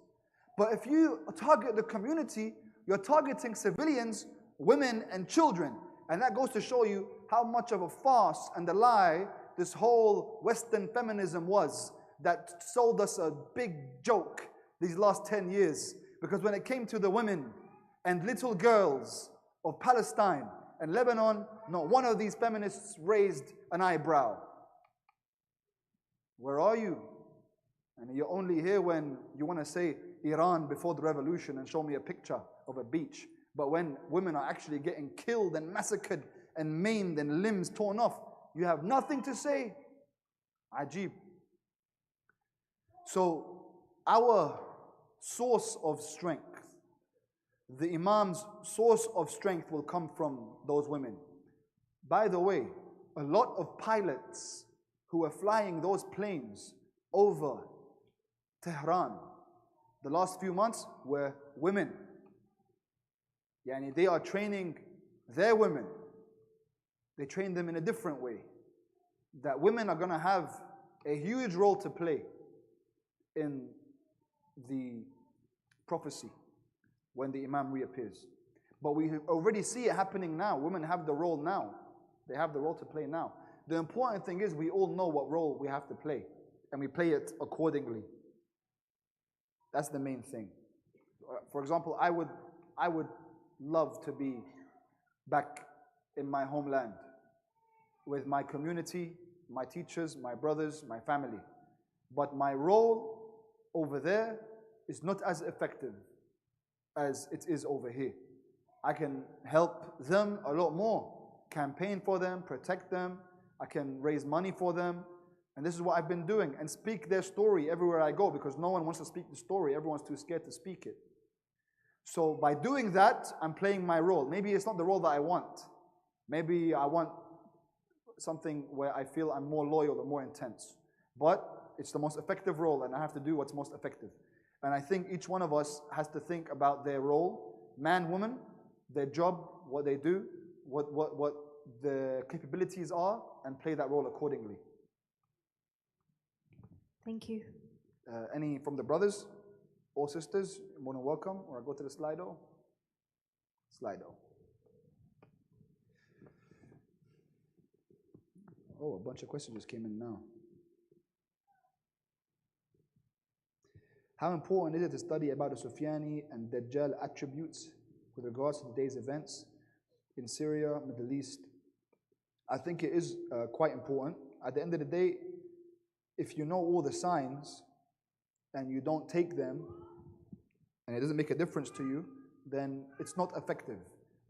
But if you target the community, you're targeting civilians, women and children. And that goes to show you how much of a farce and a lie this whole Western feminism was, that sold us a big joke these last 10 years. Because when it came to the women and little girls of Palestine and Lebanon, not one of these feminists raised an eyebrow. Where are you? And you're only here when you want to say Iran before the revolution and show me a picture of a beach. But when women are actually getting killed and massacred and maimed and limbs torn off, you have nothing to say. Ajib. So our source of strength, the Imam's source of strength will come from those women. By the way, a lot of pilots who were flying those planes over Tehran the last few months were women. Yani they are training their women. They train them in a different way. That women are going to have a huge role to play in the prophecy when the Imam reappears. But we already see it happening now. Women have the role now. They have the role to play now. The important thing is we all know what role we have to play, and we play it accordingly. That's the main thing. For example, I would love to be back in my homeland with my community, my teachers, my brothers, my family. But my role over there is not as effective as it is over here. I can help them a lot more, campaign for them, protect them. I can raise money for them. And this is what I've been doing, and speak their story everywhere I go, because no one wants to speak the story. Everyone's too scared to speak it. So by doing that, I'm playing my role. Maybe it's not the role that I want. Maybe I want something where I feel I'm more loyal or more intense. But it's the most effective role, and I have to do what's most effective. And I think each one of us has to think about their role, man, woman, their job, what they do, what the capabilities are, and play that role accordingly. Thank you. Any from the brothers or sisters, more than welcome. Or I go to the Slido. Slido. Oh, a bunch of questions just came in now. How important is it to study about the Sufyani and Dajjal attributes with regards to today's events in Syria, Middle East? I think it is quite important. At the end of the day, if you know all the signs and you don't take them, and it doesn't make a difference to you, then it's not effective.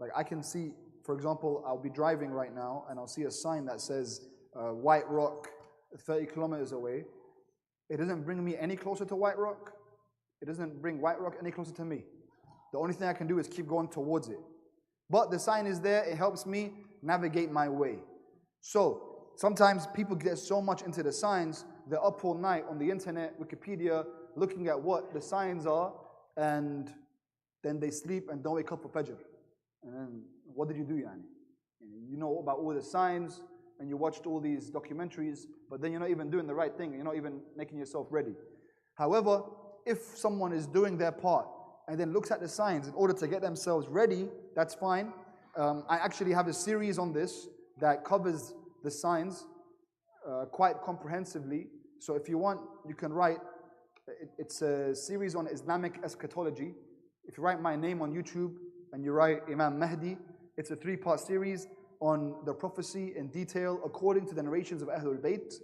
Like I can see, for example, I'll be driving right now and I'll see a sign that says White Rock 30 kilometers away. It doesn't bring me any closer to White Rock. It doesn't bring White Rock any closer to me. The only thing I can do is keep going towards it. But the sign is there, it helps me navigate my way. So sometimes people get so much into the signs, they're up all night on the internet, Wikipedia, looking at what the signs are, and then they sleep and don't wake up for Fajr. And then what did you do, Yani? You know about all the signs, and you watched all these documentaries, but then you're not even doing the right thing, you're not even making yourself ready. However, if someone is doing their part and then looks at the signs in order to get themselves ready, that's fine. I actually have a series on this that covers the signs quite comprehensively. So if you want, you can write, it's a series on Islamic eschatology. If you write my name on YouTube and you write Imam Mahdi, it's a 3-part series on the prophecy in detail according to the narrations of Ahlul Bayt.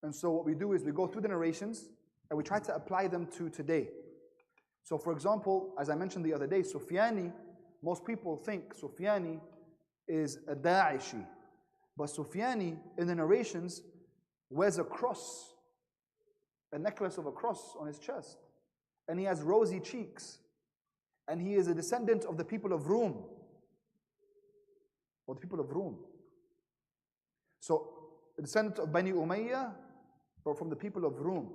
And so what we do is we go through the narrations and we try to apply them to today. So for example, as I mentioned the other day, Sufyani, most people think Sufyani is a Da'ishi. But Sufyani, in the narrations, wears a cross, a necklace of a cross on his chest. And he has rosy cheeks. And he is a descendant of the people of Rum. Or the people of Rum. So, a descendant of Bani Umayyah, but from the people of Rum.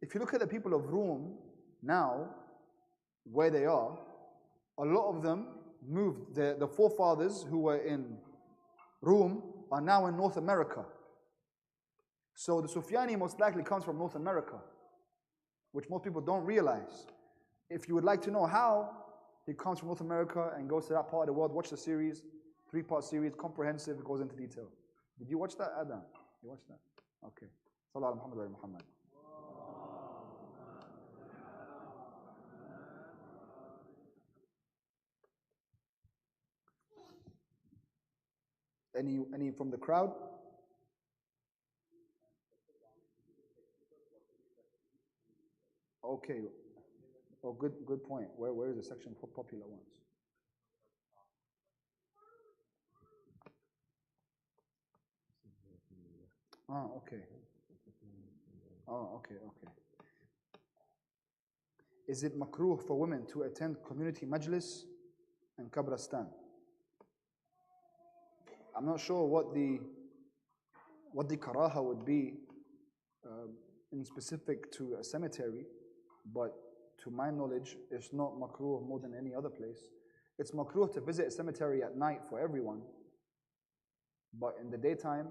If you look at the people of Rum now, where they are, a lot of them moved. The forefathers who were in Rum are now in North America. So the Sufyani most likely comes from North America, which most people don't realize. If you would like to know how he comes from North America and goes to that part of the world, watch the series. 3-part series, comprehensive, goes into detail. Did you watch that, Adam? You watched that? Okay. Sallallahu alaihi Muhammad wa Muhammad. Any from the crowd? Okay. Oh, good point. Where is the section for popular ones? Okay. Okay. Is it makruh for women to attend community majlis and kabristan? I'm not sure what the karaha would be in specific to a cemetery, but to my knowledge, it's not makruh more than any other place. It's makruh to visit a cemetery at night for everyone, but in the daytime,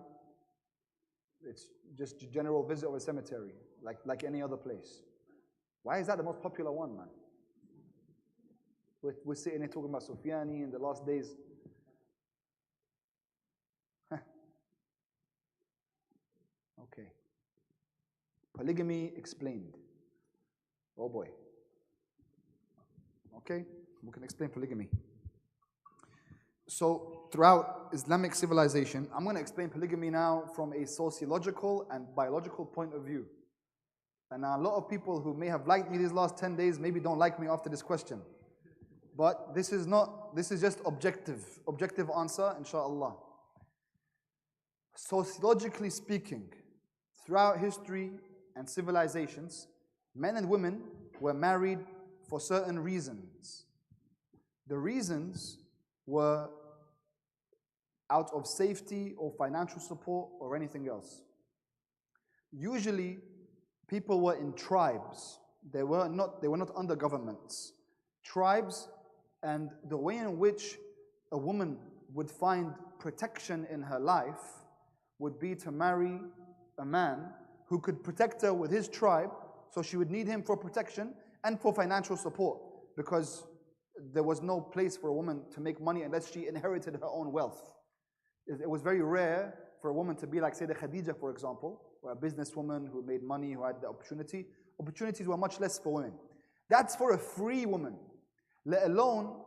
it's just a general visit of a cemetery, like any other place. Why is that the most popular one, man? We're sitting here talking about Sufyani in the last days. Okay. Polygamy explained. Oh boy. Okay, we can explain polygamy. So, throughout Islamic civilization, I'm going to explain polygamy now from a sociological and biological point of view. And now a lot of people who may have liked me these last 10 days maybe don't like me after this question. But this is just objective answer, inshallah. Sociologically speaking, throughout history and civilizations, men and women were married for certain reasons. The reasons were out of safety or financial support or anything else. Usually, people were in tribes. They were not under governments. Tribes, and the way in which a woman would find protection in her life would be to marry a man who could protect her with his tribe, so she would need him for protection and for financial support, because there was no place for a woman to make money unless she inherited her own wealth. It was very rare for a woman to be like Sayyidah Khadija, for example, or a businesswoman who made money, who had the opportunity. Opportunities were much less for women. That's for a free woman. Let alone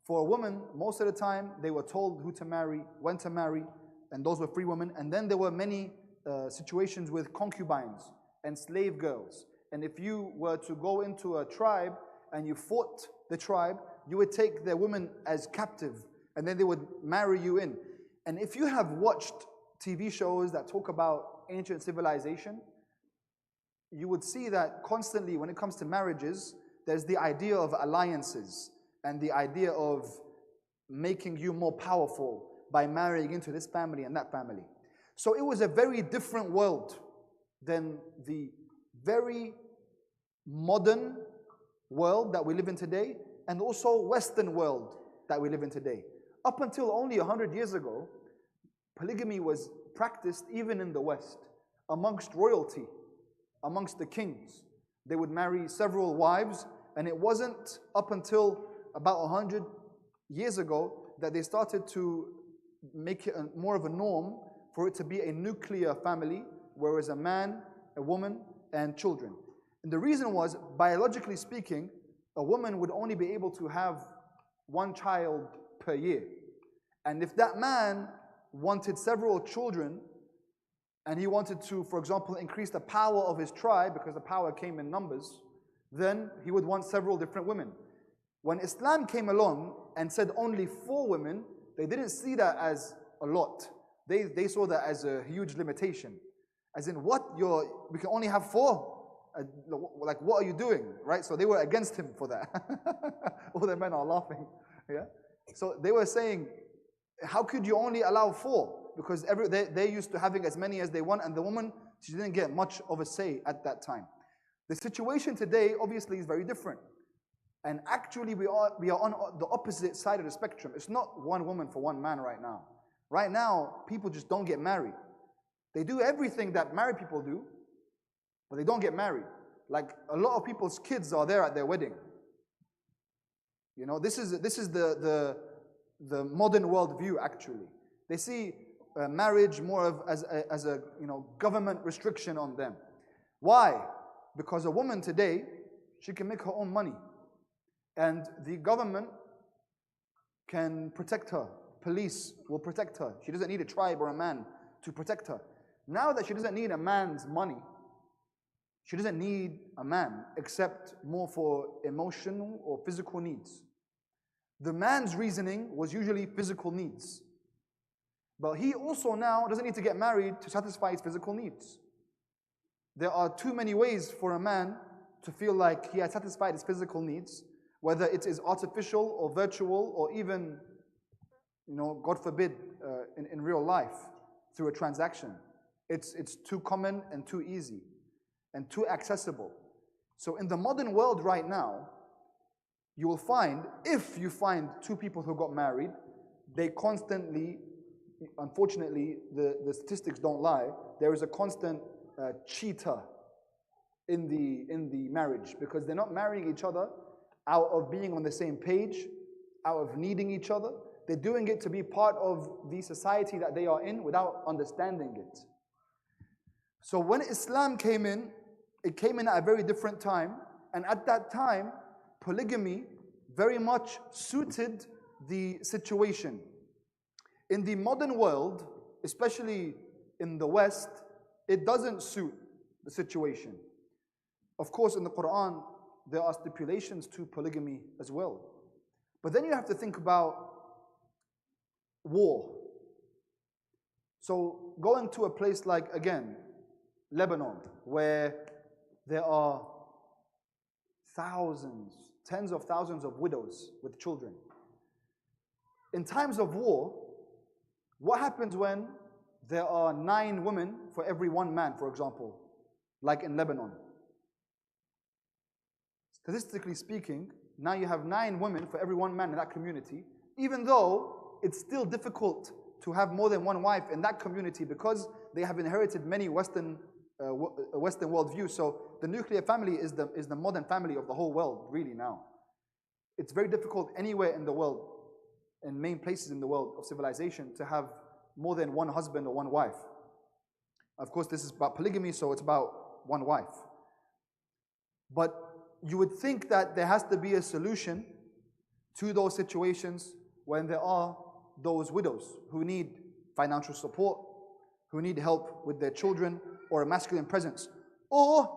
for a woman, most of the time they were told who to marry, when to marry, and those were free women. And then there were many situations with concubines and slave girls. And if you were to go into a tribe and you fought the tribe, you would take their women as captive, and then they would marry you in. And if you have watched TV shows that talk about ancient civilization, you would see that constantly when it comes to marriages, there's the idea of alliances and the idea of making you more powerful by marrying into this family and that family. So it was a very different world than the very modern world that we live in today, and also Western world that we live in today. Up until only 100 years ago, polygamy was practiced even in the West, amongst royalty, amongst the kings. They would marry several wives, and it wasn't up until about 100 years ago that they started to make it more of a norm for it to be a nuclear family, whereas a man, a woman, and children. And the reason was, biologically speaking, a woman would only be able to have one child per year. And if that man wanted several children, and he wanted to, for example, increase the power of his tribe, because the power came in numbers, then he would want several different women. When Islam came along and said only 4 women, they didn't see that as a lot. They saw that as a huge limitation. As in, we can only have 4? Like, what are you doing, right? So they were against him for that. All the men are laughing, yeah? So they were saying, how could you only allow 4? Because they're used to having as many as they want, and the woman, she didn't get much of a say at that time. The situation today, obviously, is very different. And actually, we are on the opposite side of the spectrum. It's not one woman for one man right now. Right now, people just don't get married. They do everything that married people do, but they don't get married. Like, a lot of people's kids are there at their wedding. You know, this is the the modern world view actually. They see marriage more of as a government restriction on them. Why? Because a woman today, she can make her own money, and the government can protect her. Police will protect her. She doesn't need a tribe or a man to protect her. Now that she doesn't need a man's money, she doesn't need a man except more for emotional or physical needs. The man's reasoning was usually physical needs. But he also now doesn't need to get married to satisfy his physical needs. There are too many ways for a man to feel like he has satisfied his physical needs, whether it is artificial or virtual or even, God forbid, in real life through a transaction. It's too common and too easy and too accessible. So in the modern world right now, you will find, if you find two people who got married, they constantly, unfortunately, the statistics don't lie, there is a constant cheater in the marriage, because they're not marrying each other out of being on the same page, out of needing each other. They're doing it to be part of the society that they are in without understanding it. So when Islam came in, it came in at a very different time, and at that time, polygamy very much suited the situation. In the modern world, especially in the West, it doesn't suit the situation. Of course, in the Quran, there are stipulations to polygamy as well. But then you have to think about war. So going to a place like, again, Lebanon, where there are thousands, tens of thousands of widows with children. In times of war, what happens when there are 9 women for every 1 man, for example, like in Lebanon? Statistically speaking, now you have 9 women for every 1 man in that community, even though it's still difficult to have more than 1 wife in that community because they have inherited many Western worldview. So the nuclear family is the modern family of the whole world, really now. It's very difficult anywhere in the world, in main places in the world of civilization, to have more than 1 husband or 1 wife. Of course, this is about polygamy, so it's about 1 wife. But you would think that there has to be a solution to those situations when there are those widows who need financial support, who need help with their children, or a masculine presence, or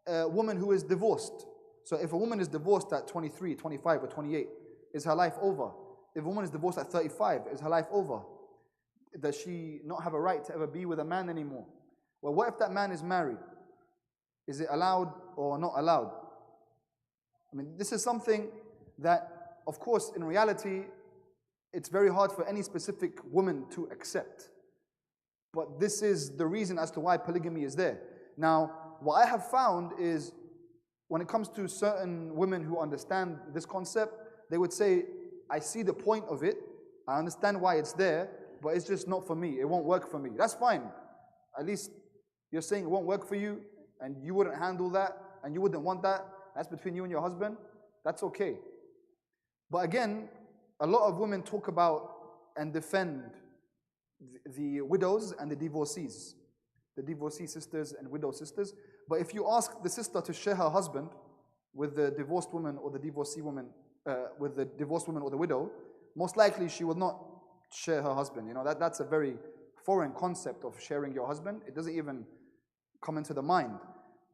a woman who is divorced. So if a woman is divorced at 23, 25, or 28, is her life over? If a woman is divorced at 35, is her life over? Does she not have a right to ever be with a man anymore? Well, what if that man is married? Is it allowed or not allowed? I mean, this is something that, of course, in reality, it's very hard for any specific woman to accept. But this is the reason as to why polygamy is there. Now, what I have found is, when it comes to certain women who understand this concept, they would say, I see the point of it, I understand why it's there, but it's just not for me, it won't work for me. That's fine. At least you're saying it won't work for you, and you wouldn't handle that, and you wouldn't want that. That's between you and your husband. That's okay. But again, a lot of women talk about and defend the widows and the divorcee sisters and widow sisters. But if you ask the sister to share her husband with the divorced woman or the divorcee woman, with the divorced woman or the widow, most likely she will not share her husband. That's a very foreign concept of sharing your husband. It doesn't even come into the mind.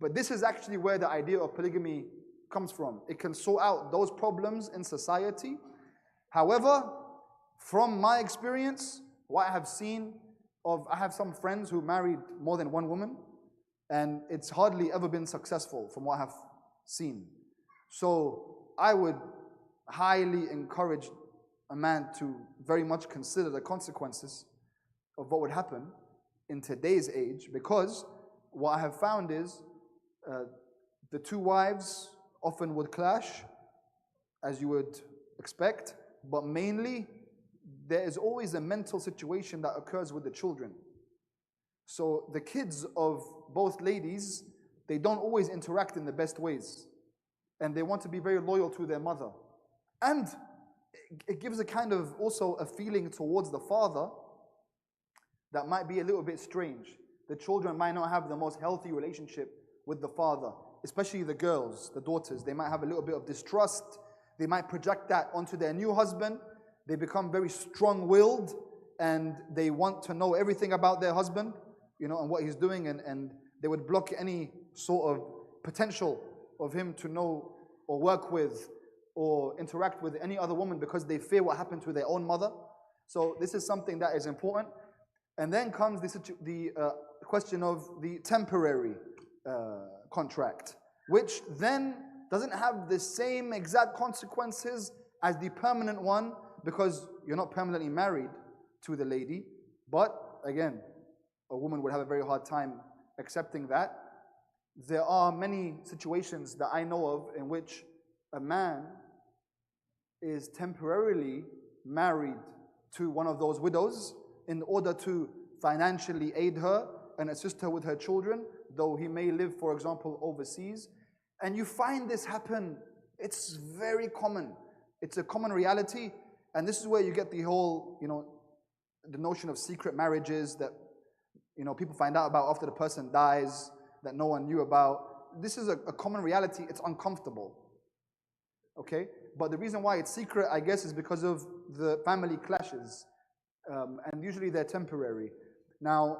But this is actually where the idea of polygamy comes from. It can sort out those problems in society. However, from my experience, what I have seen I have some friends who married more than 1 woman, and it's hardly ever been successful from what I have seen. So I would highly encourage a man to very much consider the consequences of what would happen in today's age, because what I have found is the 2 wives often would clash, as you would expect, but mainly there is always a mental situation that occurs with the children. So the kids of both ladies, they don't always interact in the best ways, and they want to be very loyal to their mother. And it gives a kind of also a feeling towards the father that might be a little bit strange. The children might not have the most healthy relationship with the father, especially the girls, the daughters. They might have a little bit of distrust. They might project that onto their new husband. They become very strong-willed and they want to know everything about their husband, and what he's doing, and they would block any sort of potential of him to know or work with or interact with any other woman because they fear what happened to their own mother. So this is something that is important. And then comes the question of the temporary contract, which then doesn't have the same exact consequences as the permanent one, because you're not permanently married to the lady. But again, a woman would have a very hard time accepting that. There are many situations that I know of in which a man is temporarily married to one of those widows in order to financially aid her and assist her with her children, though he may live, for example, overseas. And you find this happen. It's very common. It's a common reality. And this is where you get the whole, the notion of secret marriages that, people find out about after the person dies, that no one knew about. This is a common reality. It's uncomfortable. Okay? But the reason why it's secret, I guess, is because of the family clashes. And usually they're temporary. Now,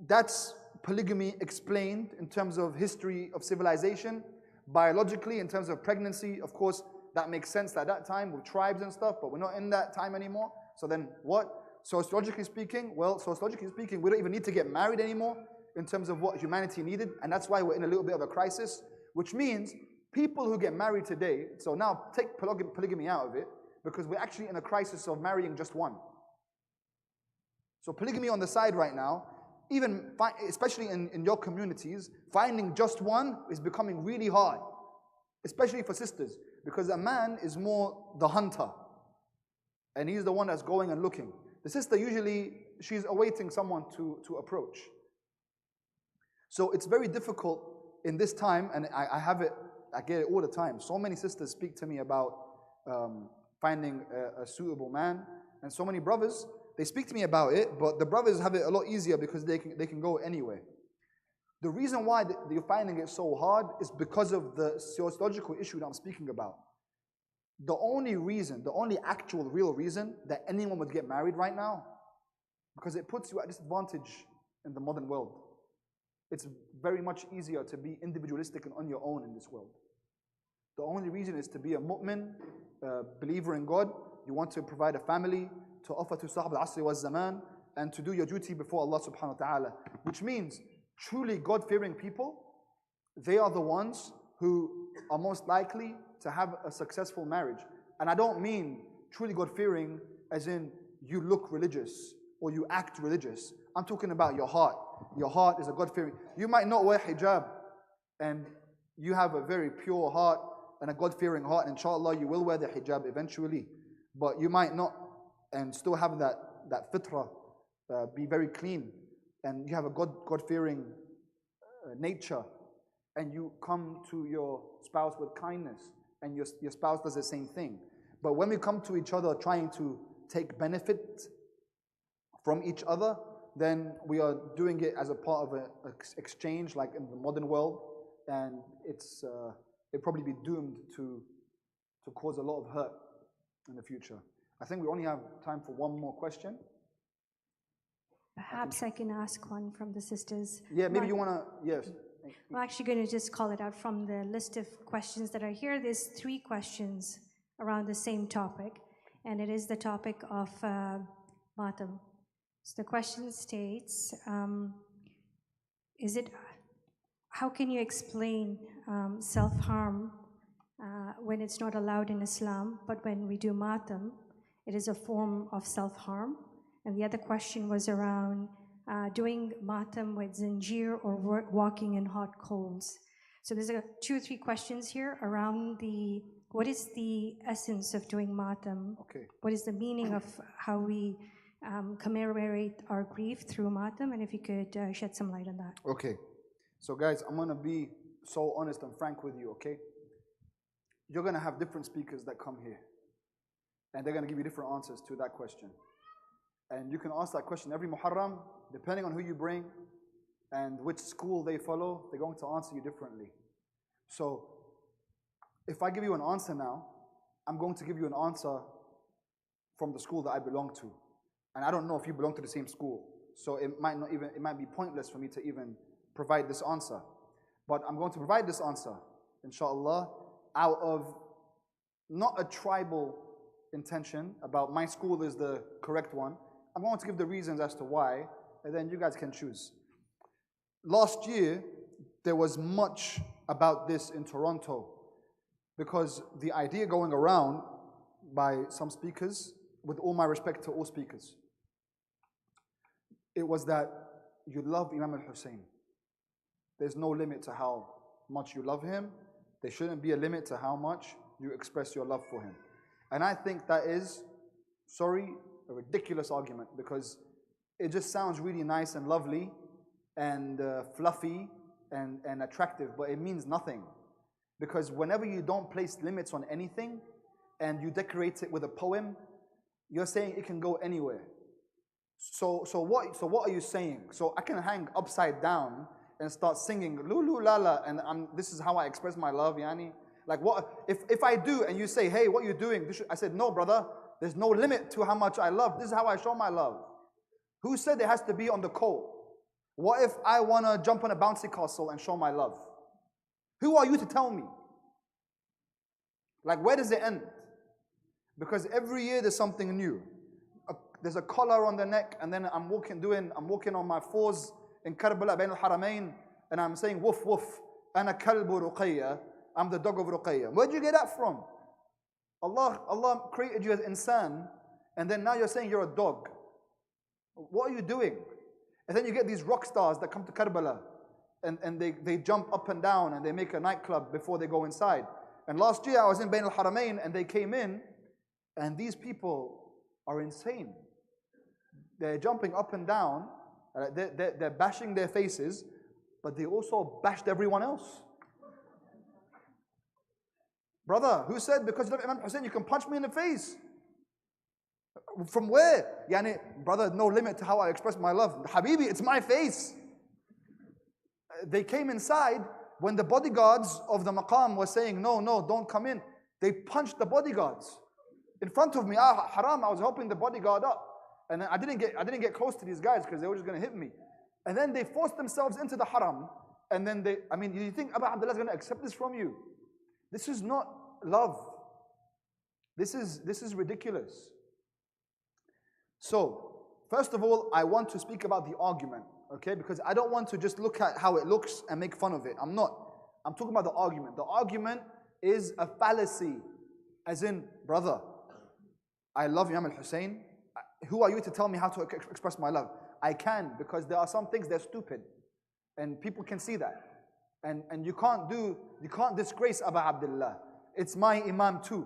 that's polygamy explained in terms of history of civilization. Biologically, in terms of pregnancy, of course, that makes sense at that time with tribes and stuff, but we're not in that time anymore. So then what? Sociologically speaking, we don't even need to get married anymore in terms of what humanity needed. And that's why we're in a little bit of a crisis, which means people who get married today, so now take polygamy out of it, because we're actually in a crisis of marrying just one. So polygamy on the side right now, even especially in your communities, finding just one is becoming really hard, especially for sisters, because a man is more the hunter, and he's the one that's going and looking. The sister usually, she's awaiting someone to approach. So it's very difficult in this time, and I get it all the time. So many sisters speak to me about finding a suitable man, and so many brothers, they speak to me about it, but the brothers have it a lot easier because they can go anywhere. The reason why you're finding it so hard is because of the sociological issue that I'm speaking about. The only actual real reason that anyone would get married right now, because it puts you at disadvantage in the modern world. It's very much easier to be individualistic and on your own in this world. The only reason is to be a mu'min, a believer in God. You want to provide a family, to offer to sahab al-asri wa zaman, and to do your duty before Allah subhanahu wa ta'ala. Which means, truly God-fearing people, they are the ones who are most likely to have a successful marriage. And I don't mean truly God-fearing as in you look religious or you act religious. I'm talking about your heart. Your heart is a God-fearing. You might not wear hijab and you have a very pure heart and a God-fearing heart. And inshallah, you will wear the hijab eventually. But you might not and still have that fitrah, be very clean. And you have a God-fearing nature. And you come to your spouse with kindness. And your spouse does the same thing. But when we come to each other trying to take benefit from each other, then we are doing it as a part of an exchange, like in the modern world, and it'll probably be doomed to cause a lot of hurt in the future. I think we only have time for one more question. Perhaps I can ask one from the sisters. Yeah, maybe you want to, yes. I'm actually going to just call it out from the list of questions that are here. There's 3 questions around the same topic, and it is the topic of matam. So the question states, how can you explain self-harm when it's not allowed in Islam, but when we do matam, it is a form of self-harm? And the other question was around doing matam with zanjir or walking in hot coals. So there's 2 or 3 questions here around what is the essence of doing matam? Okay. What is the meaning of how we commemorate our grief through matam? And if you could shed some light on that. Okay. So guys, I'm going to be so honest and frank with you, okay? You're going to have different speakers that come here. and they're going to give you different answers to that question. And you can ask that question every Muharram, depending on who you bring and which school they follow, they're going to answer you differently. So, if I give you an answer now, I'm going to give you an answer from the school that I belong to. And I don't know if you belong to the same school. So it might be pointless for me to even provide this answer. But I'm going to provide this answer, inshallah, out of not a tribal intention about my school is the correct one. I'm going to give the reasons as to why, and then you guys can choose. Last year, there was much about this in Toronto, because the idea going around by some speakers, with all my respect to all speakers, it was that you love Imam al-Hussain. There's no limit to how much you love him. There shouldn't be a limit to how much you express your love for him. And I think that is, a ridiculous argument, because it just sounds really nice and lovely and fluffy and attractive, but it means nothing. Because whenever you don't place limits on anything and you decorate it with a poem, you're saying it can go anywhere. So what are you saying? So I can hang upside down and start singing Lulu Lala, and this is how I express my love, yani. Like what if I do and you say, hey, what are you doing? I said, no, brother, there's no limit to how much I love. This is how I show my love. Who said it has to be on the coal? What if I want to jump on a bouncy castle and show my love? Who are you to tell me? Like, where does it end? Because every year there's something new. There's a collar on the neck, and then I'm walking on my fours in Karbala, Bain al-Haramain, and I'm saying, woof, woof, ana kalbu Ruqayya, I'm the dog of Ruqayya. Where'd you get that from? Allah created you as insan, and then now you're saying you're a dog. What are you doing? And then you get these rock stars that come to Karbala, and they jump up and down, and they make a nightclub before they go inside. And last year I was in Bain al-Haramain, and they came in, and these people are insane. They're jumping up and down, they're bashing their faces, but they also bashed everyone else. Brother, who said because you love Imam Hussain you can punch me in the face? From where? Yani, brother, no limit to how I express my love. Habibi, it's my face. They came inside when the bodyguards of the maqam were saying, no, don't come in. They punched the bodyguards in front of me. Haram, I was helping the bodyguard up. And then I didn't get close to these guys because they were just going to hit me. And then they forced themselves into the haram. And then you think Abu Abdullah is going to accept this from you? This is not love. This is ridiculous. So, first of all, I want to speak about the argument, okay? Because I don't want to just look at how it looks and make fun of it. I'm not. I'm talking about the argument. The argument is a fallacy. As in, brother, I love Imam al-Hussain. Who are you to tell me how to express my love? I can, because there are some things they're stupid. And people can see that. And you can't disgrace Abu Abdullah. It's my Imam too.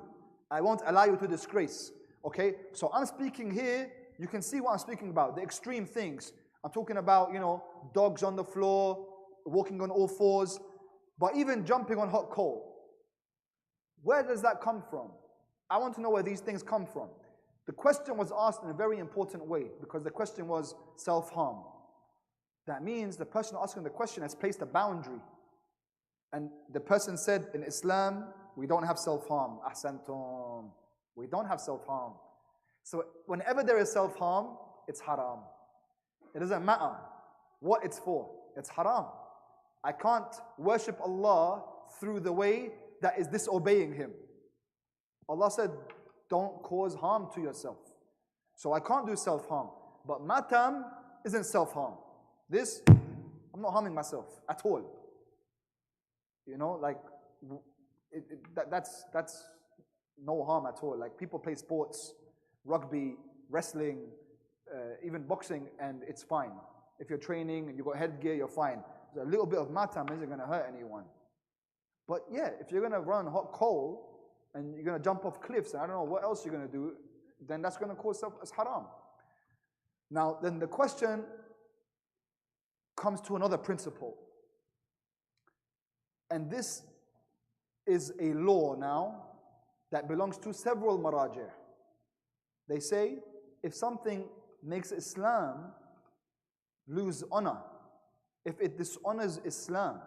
I won't allow you to disgrace. Okay? So I'm speaking here, you can see what I'm speaking about, the extreme things. I'm talking about, dogs on the floor, walking on all fours, but even jumping on hot coal. Where does that come from? I want to know where these things come from. The question was asked in a very important way, because the question was self-harm. That means the person asking the question has placed a boundary. And the person said, in Islam, we don't have self-harm. Ahsantum. We don't have self-harm. So whenever there is self-harm, it's haram. It doesn't matter what it's for. It's haram. I can't worship Allah through the way that is disobeying Him. Allah said, don't cause harm to yourself. So I can't do self-harm. But matam isn't self-harm. This, I'm not harming myself at all. That's no harm at all. Like, people play sports, rugby, wrestling, even boxing, and it's fine. If you're training and you've got headgear, you're fine. A little bit of matam isn't going to hurt anyone. But yeah, if you're going to run hot coal, and you're going to jump off cliffs, and I don't know what else you're going to do, then that's going to cause as haram. Now, then the question comes to another principle. And this is a law now that belongs to several marajih. They say if something makes Islam lose honor, if it dishonors Islam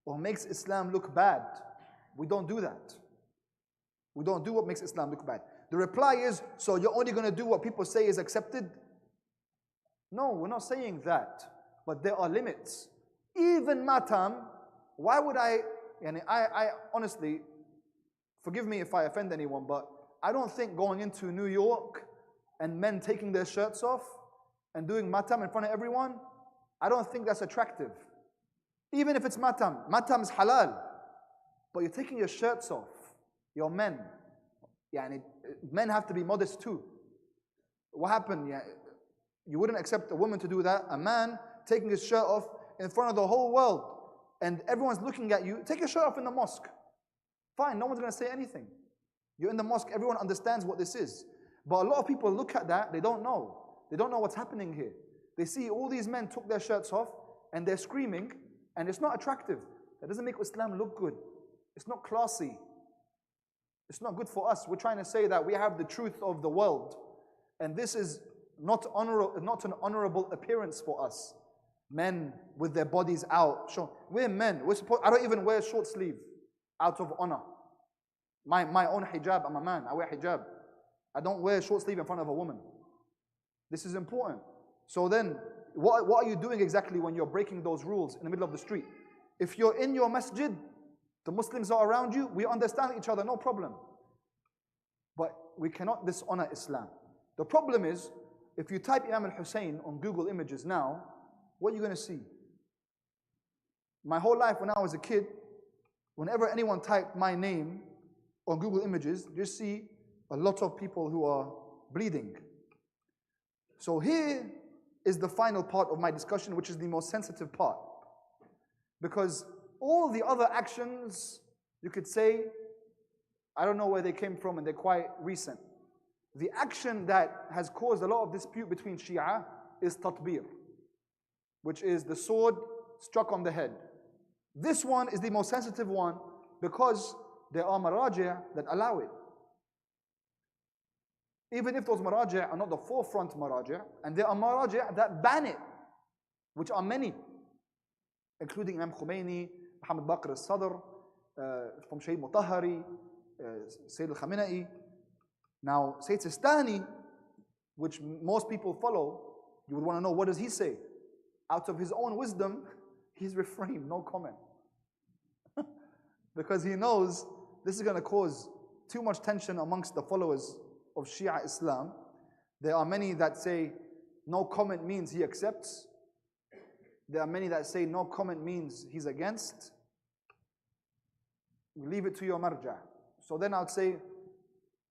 or makes Islam look bad, we don't do that. We don't do what makes Islam look bad. The reply is, so you're only going to do what people say is accepted? No, we're not saying that. But there are limits. Even matam, why would I honestly, forgive me if I offend anyone, but I don't think going into New York and men taking their shirts off and doing matam in front of everyone, I don't think that's attractive. Even if it's matam is halal. But you're taking your shirts off. You're men. Men have to be modest too. What happened? You wouldn't accept a woman to do that. A man taking his shirt off in front of the whole world and everyone's looking at you. Take your shirt off in the mosque. Fine, no one's going to say anything. You're in the mosque, everyone understands what this is. But a lot of people look at that, they don't know. They don't know what's happening here. They see all these men took their shirts off and they're screaming and it's not attractive. That doesn't make Islam look good. It's not classy. It's not good for us. We're trying to say that we have the truth of the world. And this is not an honorable appearance for us. Men with their bodies out. We're men. I don't even wear short sleeve out of honor. My own hijab, I'm a man. I wear hijab. I don't wear short sleeve in front of a woman. This is important. So then, what are you doing exactly when you're breaking those rules in the middle of the street? If you're in your masjid, the Muslims are around you, we understand each other, no problem. But we cannot dishonor Islam. The problem is, if you type Imam al-Hussain on Google Images now, what are you going to see? My whole life when I was a kid, whenever anyone typed my name on Google Images, you see a lot of people who are bleeding. So here is the final part of my discussion, which is the most sensitive part. Because all the other actions, you could say, I don't know where they came from and they're quite recent. The action that has caused a lot of dispute between Shia is tatbir, which is the sword struck on the head. This one is the most sensitive one because there are maraji' that allow it. Even if those maraji' are not the forefront maraji', and there are maraji' that ban it, which are many, including Imam Khomeini, Muhammad Baqir al-Sadr, from Shaykh Mutahari, Sayyid al-Khamenei. Now, Sayyid Sistani, which most people follow, you would want to know, what does he say? Out of his own wisdom, he's refrained, no comment. Because he knows this is going to cause too much tension amongst the followers of Shia Islam. There are many that say no comment means he accepts. There are many that say no comment means he's against. Leave it to your marja'. So then I would say,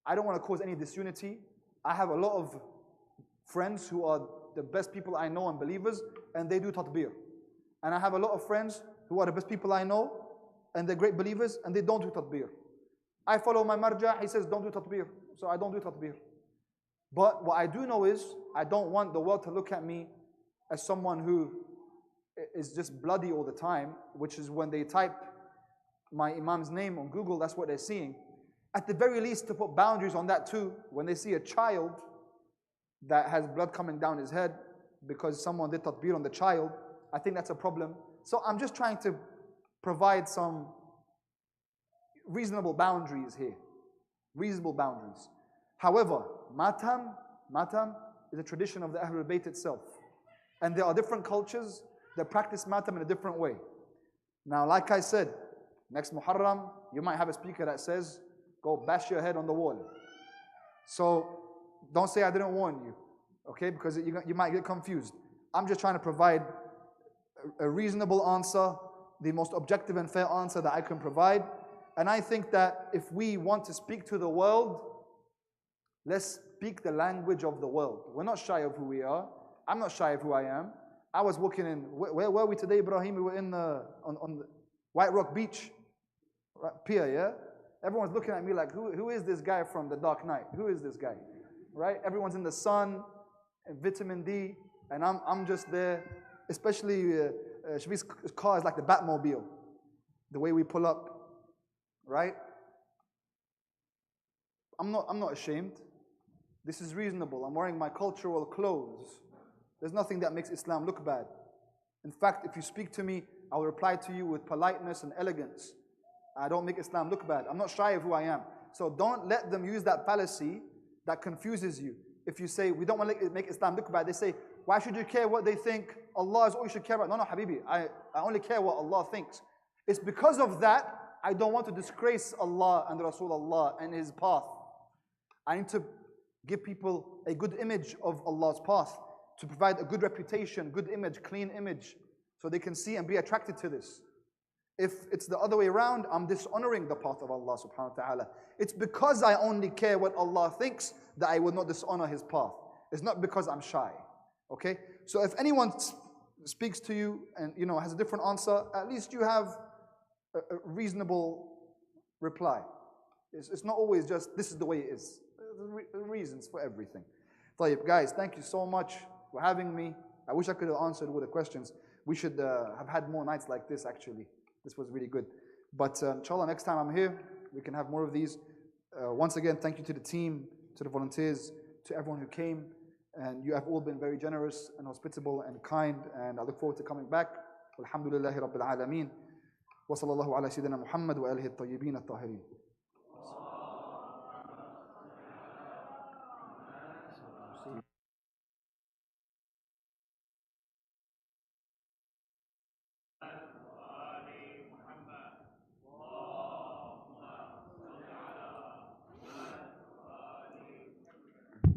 I don't want to cause any disunity. I have a lot of friends who are the best people I know and believers, and they do tatbir. And I have a lot of friends who are the best people I know, and they're great believers, and they don't do tatbir. I follow my marja', he says don't do tatbir, so I don't do tatbir. But what I do know is, I don't want the world to look at me as someone who is just bloody all the time, which is when they type my imam's name on Google, that's what they're seeing. At the very least, to put boundaries on that too, when they see a child that has blood coming down his head because someone did tatbir on the child, I think that's a problem. So I'm just trying to provide some reasonable boundaries here. Reasonable boundaries. However, matam is a tradition of the Ahlul Bayt itself. And there are different cultures that practice matam in a different way. Now, like I said, next Muharram, you might have a speaker that says, go bash your head on the wall. So don't say I didn't warn you, okay? Because you might get confused. I'm just trying to provide a reasonable answer, the most objective and fair answer that I can provide. And I think that if we want to speak to the world, let's speak the language of the world. We're not shy of who we are. I'm not shy of who I am. I was walking in, where were we today, Ibrahim? We were in on the White Rock Beach, pier, yeah? Everyone's looking at me like, who is this guy from the Dark Knight? Who is this guy? Right? Everyone's in the sun, and vitamin D, and I'm just there. Especially Shafiq's car is like the Batmobile, the way we pull up, right? I'm not ashamed. This is reasonable. I'm wearing my cultural clothes. There's nothing that makes Islam look bad. In fact, if you speak to me, I'll reply to you with politeness and elegance. I don't make Islam look bad. I'm not shy of who I am. So don't let them use that fallacy that confuses you. If you say, we don't want to make Islam look bad, they say, why should you care what they think? Allah is all you should care about. No, Habibi, I only care what Allah thinks. It's because of that, I don't want to disgrace Allah and Rasulullah and His path. I need to give people a good image of Allah's path, to provide a good reputation, good image, clean image, so they can see and be attracted to this. If it's the other way around, I'm dishonoring the path of Allah subhanahu wa ta'ala. It's because I only care what Allah thinks that I will not dishonor His path. It's not because I'm shy. Okay? So if anyone speaks to you and has a different answer, at least you have a reasonable reply. It's not always just, this is the way it is. There's reasons for everything. طيب, guys, thank you so much for having me. I wish I could have answered all the questions. We should have had more nights like this, actually. This was really good. But inshallah, next time I'm here, we can have more of these. Once again, thank you to the team, to the volunteers, to everyone who came. And you have all been very generous and hospitable and kind. And I look forward to coming back. Alhamdulillahi Rabbil Alameen. Wa sallallahu ala Sayyidina Muhammad wa alihi at-tayyibin at-tahirin.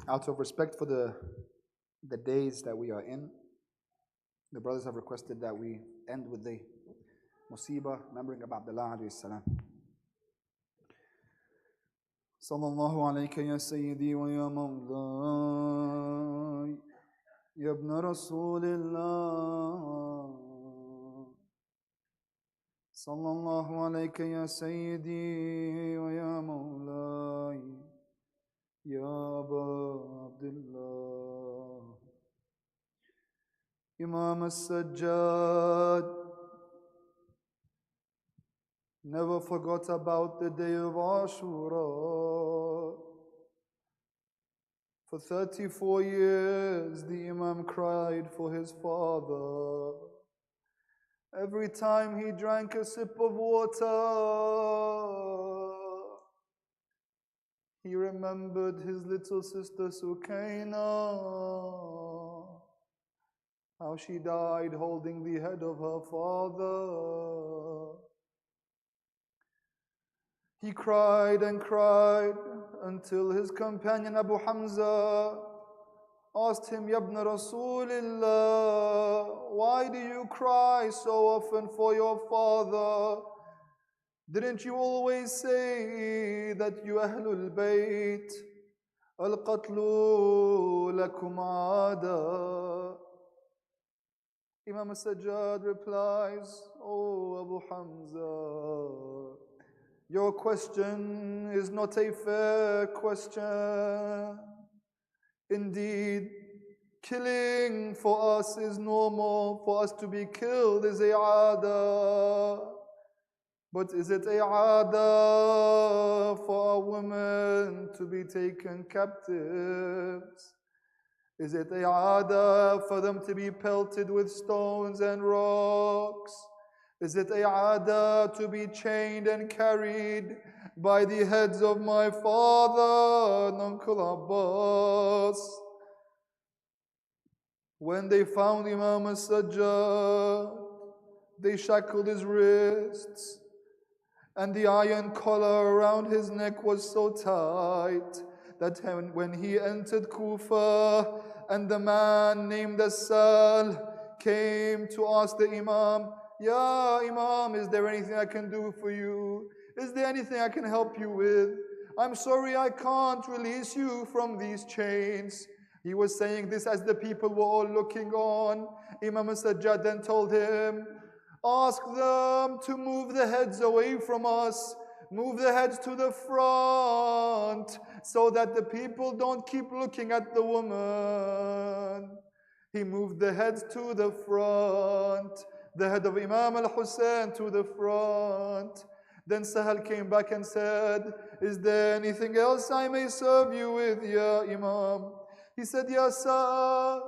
Out of respect for the days that we are in, the brothers have requested that we end with the musibah, remembering about Abdullah alayhi salam. Sallallahu alayka ya sayyidi wa ya mawlai, ya ibn Rasulillah. Sallallahu alayka ya sayyidi wa ya mawlai, Ya Aba Abdullah. Imam As-Sajjad never forgot about the day of Ashura. For 34 years, the Imam cried for his father. Every time he drank a sip of water, he remembered his little sister Sukaina, how she died holding the head of her father. He cried and cried until his companion Abu Hamza asked him, Ya ibn Rasulillah, why do you cry so often for your father? Didn't you always say that you Ahlul Bayt, al-qatlu lakum aada? Imam As-Sajjad replies, Oh Abu Hamza, your question is not a fair question. Indeed, killing for us is normal. For us to be killed is a aada. But is it a aada for a woman to be taken captives? Is it a aada for them to be pelted with stones and rocks? Is it a aada to be chained and carried by the heads of my father and Uncle Abbas? When they found Imam As-Sajjad, they shackled his wrists, and the iron collar around his neck was so tight that when he entered Kufa and the man named As-Sal came to ask the Imam, Ya Imam, is there anything I can do for you? Is there anything I can help you with? I'm sorry, I can't release you from these chains. He was saying this as the people were all looking on. Imam As-Sajjad then told him, ask them to move the heads away from us. Move the heads to the front so that the people don't keep looking at the woman. He moved the heads to the front. The head of Imam al-Hussain to the front. Then Sahal came back and said, is there anything else I may serve you with, Ya Imam? He said, Ya Sir,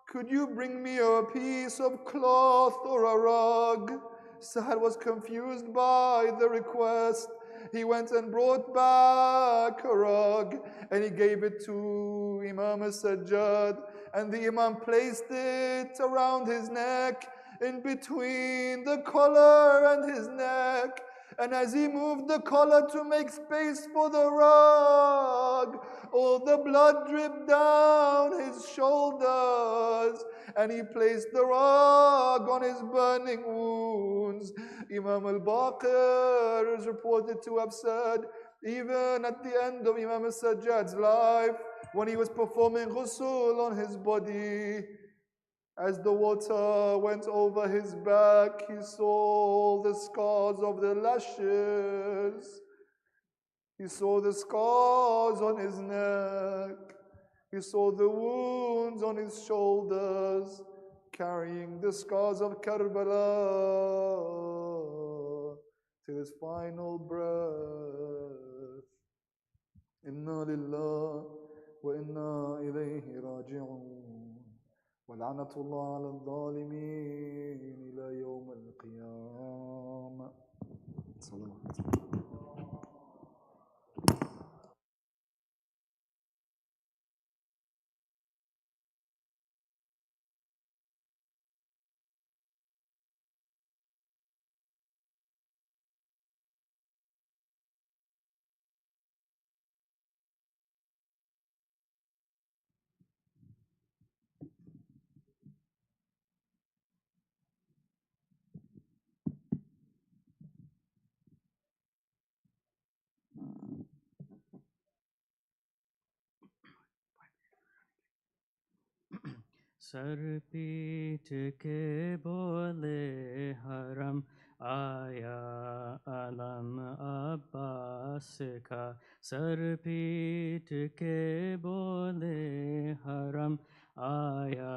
could you bring me a piece of cloth or a rug? Sahal was confused by the request. He went and brought back a rug and he gave it to Imam as-Sajjad, and the Imam placed it around his neck, in between the collar and his neck. And as he moved the collar to make space for the rug, all the blood dripped down his shoulders, and he placed the rug on his burning wounds. Imam al-Baqir is reported to have said, even at the end of Imam as-Sajjad's life, when he was performing ghusl on his body, as the water went over his back, he saw the scars of the lashes. He saw the scars on his neck. He saw the wounds on his shoulders, carrying the scars of Karbala to his final breath. Inna lillah wa inna ilayhi raji'un. ولعنة الله على الظالمين إلى يوم القيامة. صلوات. سر پیٹ کے بولے حرم آیا علم عباس کا، سر پیٹ کے بولے حرم آیا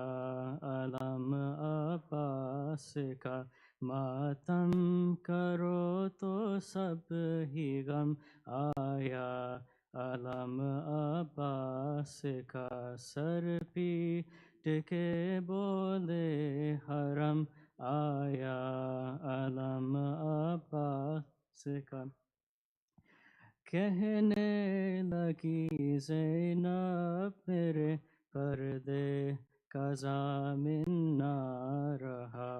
علم عباس کا، ماتم کرو تو سب ہی غم آیا علم عباس کا، سر پیٹ کے بولے حرم آیا علم عباس کا، کہنے لگی زینب میرے پردے کا ضامن نہ رہا،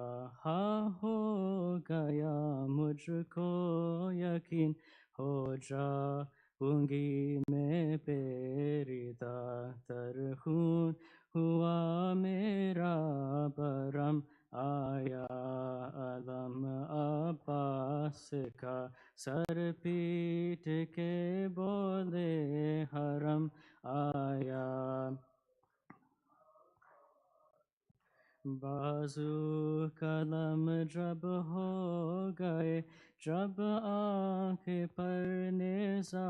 ہاں ہو گیا مجھ کو یقین، ہو جاؤں گی میں پیریدہ، تر خون ہوا میرا برم آیا علم عباس کا، سر پیٹ کے بولے حرم آیا، بازو قلم جب ہو گئے، جب آنکھ پر نیزہ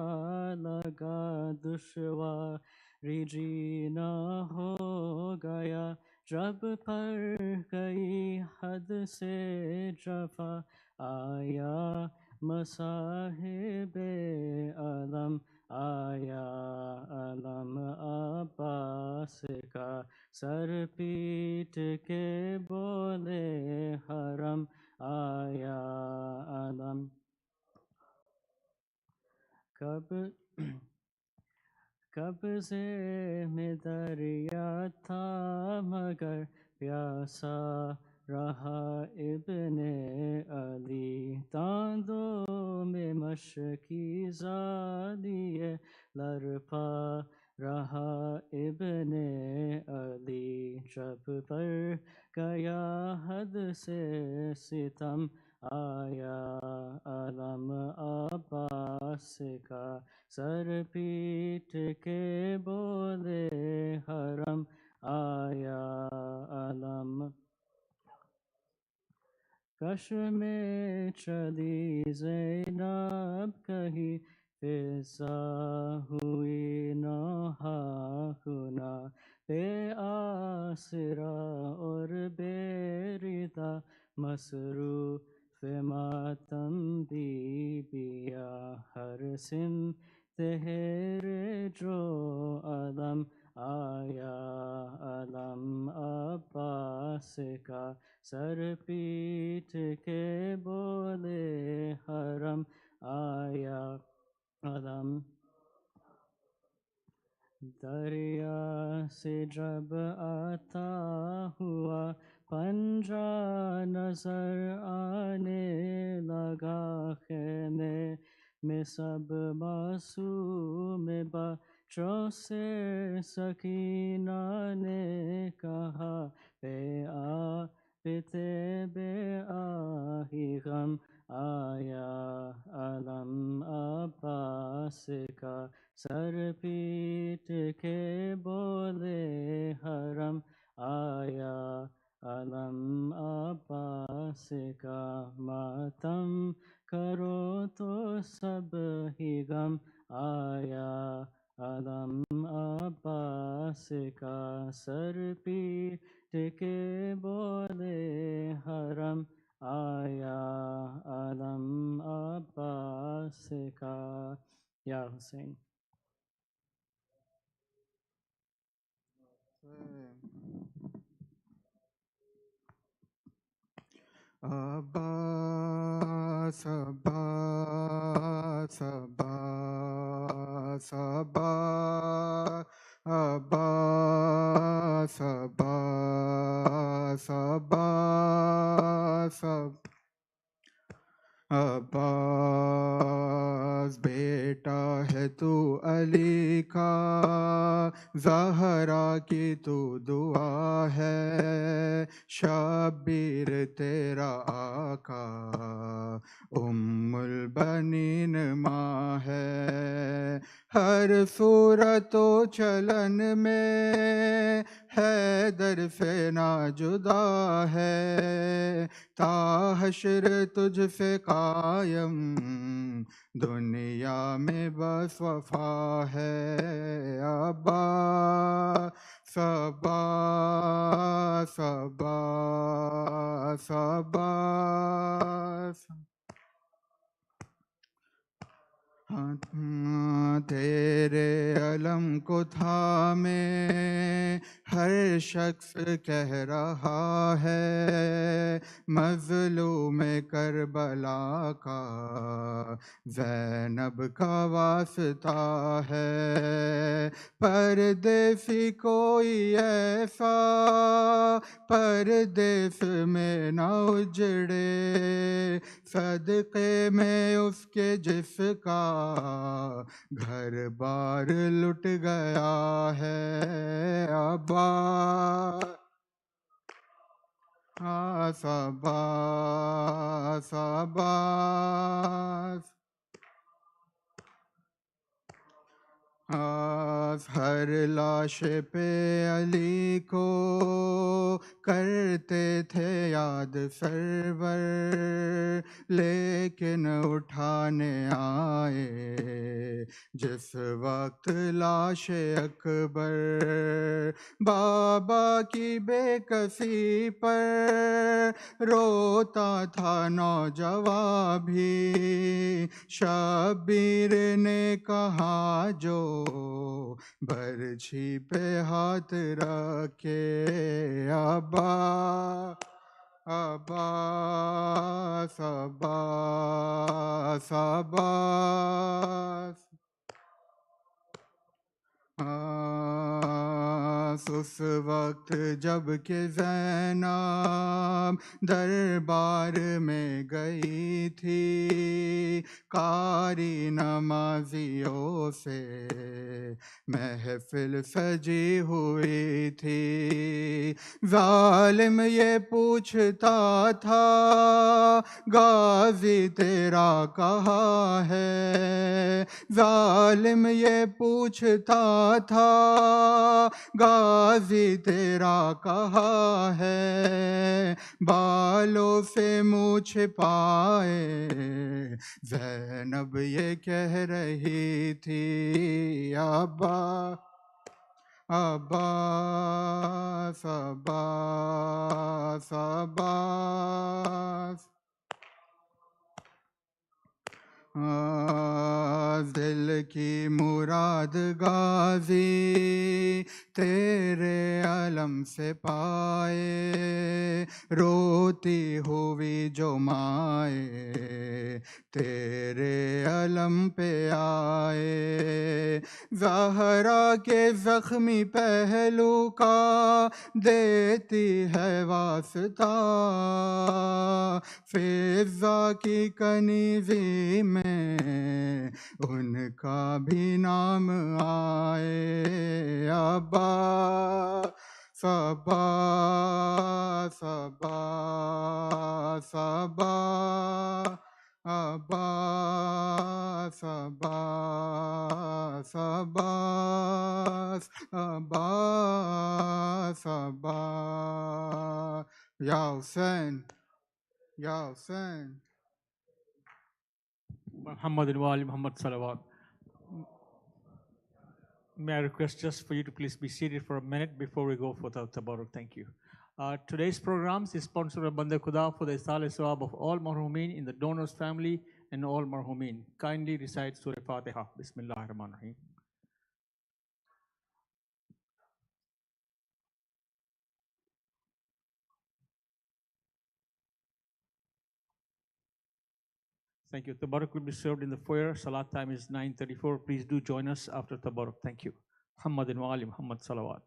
لگا، دشواری جینا ہو گیا، جب پر گئی حد سے جفا، آیا مصاحب علم آیا علم عباس کا، سر پیٹ کے بولے حرم آیا علم، قبضے میں دریا تھا مگر پیاسا رہا ابن علی، داندوں میں مشکی زادیے لرپا رہا ابن علی، جب پر گیا حد سے ستم آیا علم عباس کا، سر پیٹ کے بولے حرم آیا علم، کش میں چلی زینب کہیں فضا ہوئی نوحہ کنا، بے آسرا اور بے ردا مصروف ماتم بی بیا ہر سم تہر جو علم آیا علم عباس کا سر پیٹ کے بولے حرم آیا علم دریا سے جب آتا ہوا پنجہ نظر آنے لگا خیمے میں سب معصوم بچوں سے سکینہ نے کہا بے پیتے بے آہی غم آیا علم عباس کا سر پیٹ کے بولے حرم آیا علم عباس کا ماتم کرو تو سب ہی غم آیا علم عباس کا سر پیٹ کے بولے حرم آیا علم عباس کا یا حسین عباس عباس عباس عباس عباس عباس عباس بیٹا ہے تو علی کا زہرا کی تو دعا ہے شبیر تیرا آقا ام البنین ماں ہے ہر صورت و چلن میں حیدر سے نا جدا ہے تا حشر تجھ سے قائم دنیا میں بس وفا ہے عباس عباس عباس عباس تیرے علم کو تھامے ہر شخص کہہ رہا ہے مظلوم کربلا کا زینب کا واسطہ ہے پردیسی کوئی ایسا پردیس میں نہ اجڑے صدقے میں اس کے جس کا گھر بار لٹ گیا ہے عباس عباس عباس ہر لاش پہ علی کو کرتے تھے یاد سرور لیکن اٹھانے آئے جس وقت لاش اکبر بابا کی بے کسی پر روتا تھا نوجواں بھی شبیر نے کہا جو برچھی پہ ہاتھ رکھے عباس عباس عباس عباس اس وقت جب کہ زینب دربار میں گئی تھی قاری نمازیوں سے محفل سجی ہوئی تھی ظالم یہ پوچھتا تھا غازی تیرا کہاں ہے ظالم یہ پوچھتا تھا غازی تیرا کہاں ہے بالوں سے منہ چھپائے زینب یہ کہہ رہی تھی عباس عباس عباس دل کی مراد غازی تیرے علم سے پائے روتی ہوئی جو مائے تیرے علم پہ آئے زہرا کے زخمی پہلو کا دیتی ہے واسطہ فضا کی کنیزی میں ان کا بھی نام آئے عباس عباس عباس عباس عباس عباس عباس عباس یا حسین یا حسین. Muhammad and Wali Muhammad Salawat. May I request just for you to please be seated for a minute before we go for the tabarruk. Thank you. Today's program is sponsored by Bande Khuda for the Isal Sawab of all marhumin in the donor's family and all marhumin. Kindly recite Surah Fatiha. Bismillahir Rahmanir Rahim. Thank you. Tabarruk will be served in the foyer. Salat time is 9:34. Please do join us after Tabarruk. Thank you. Muhammad and Wali Muhammad Salawat.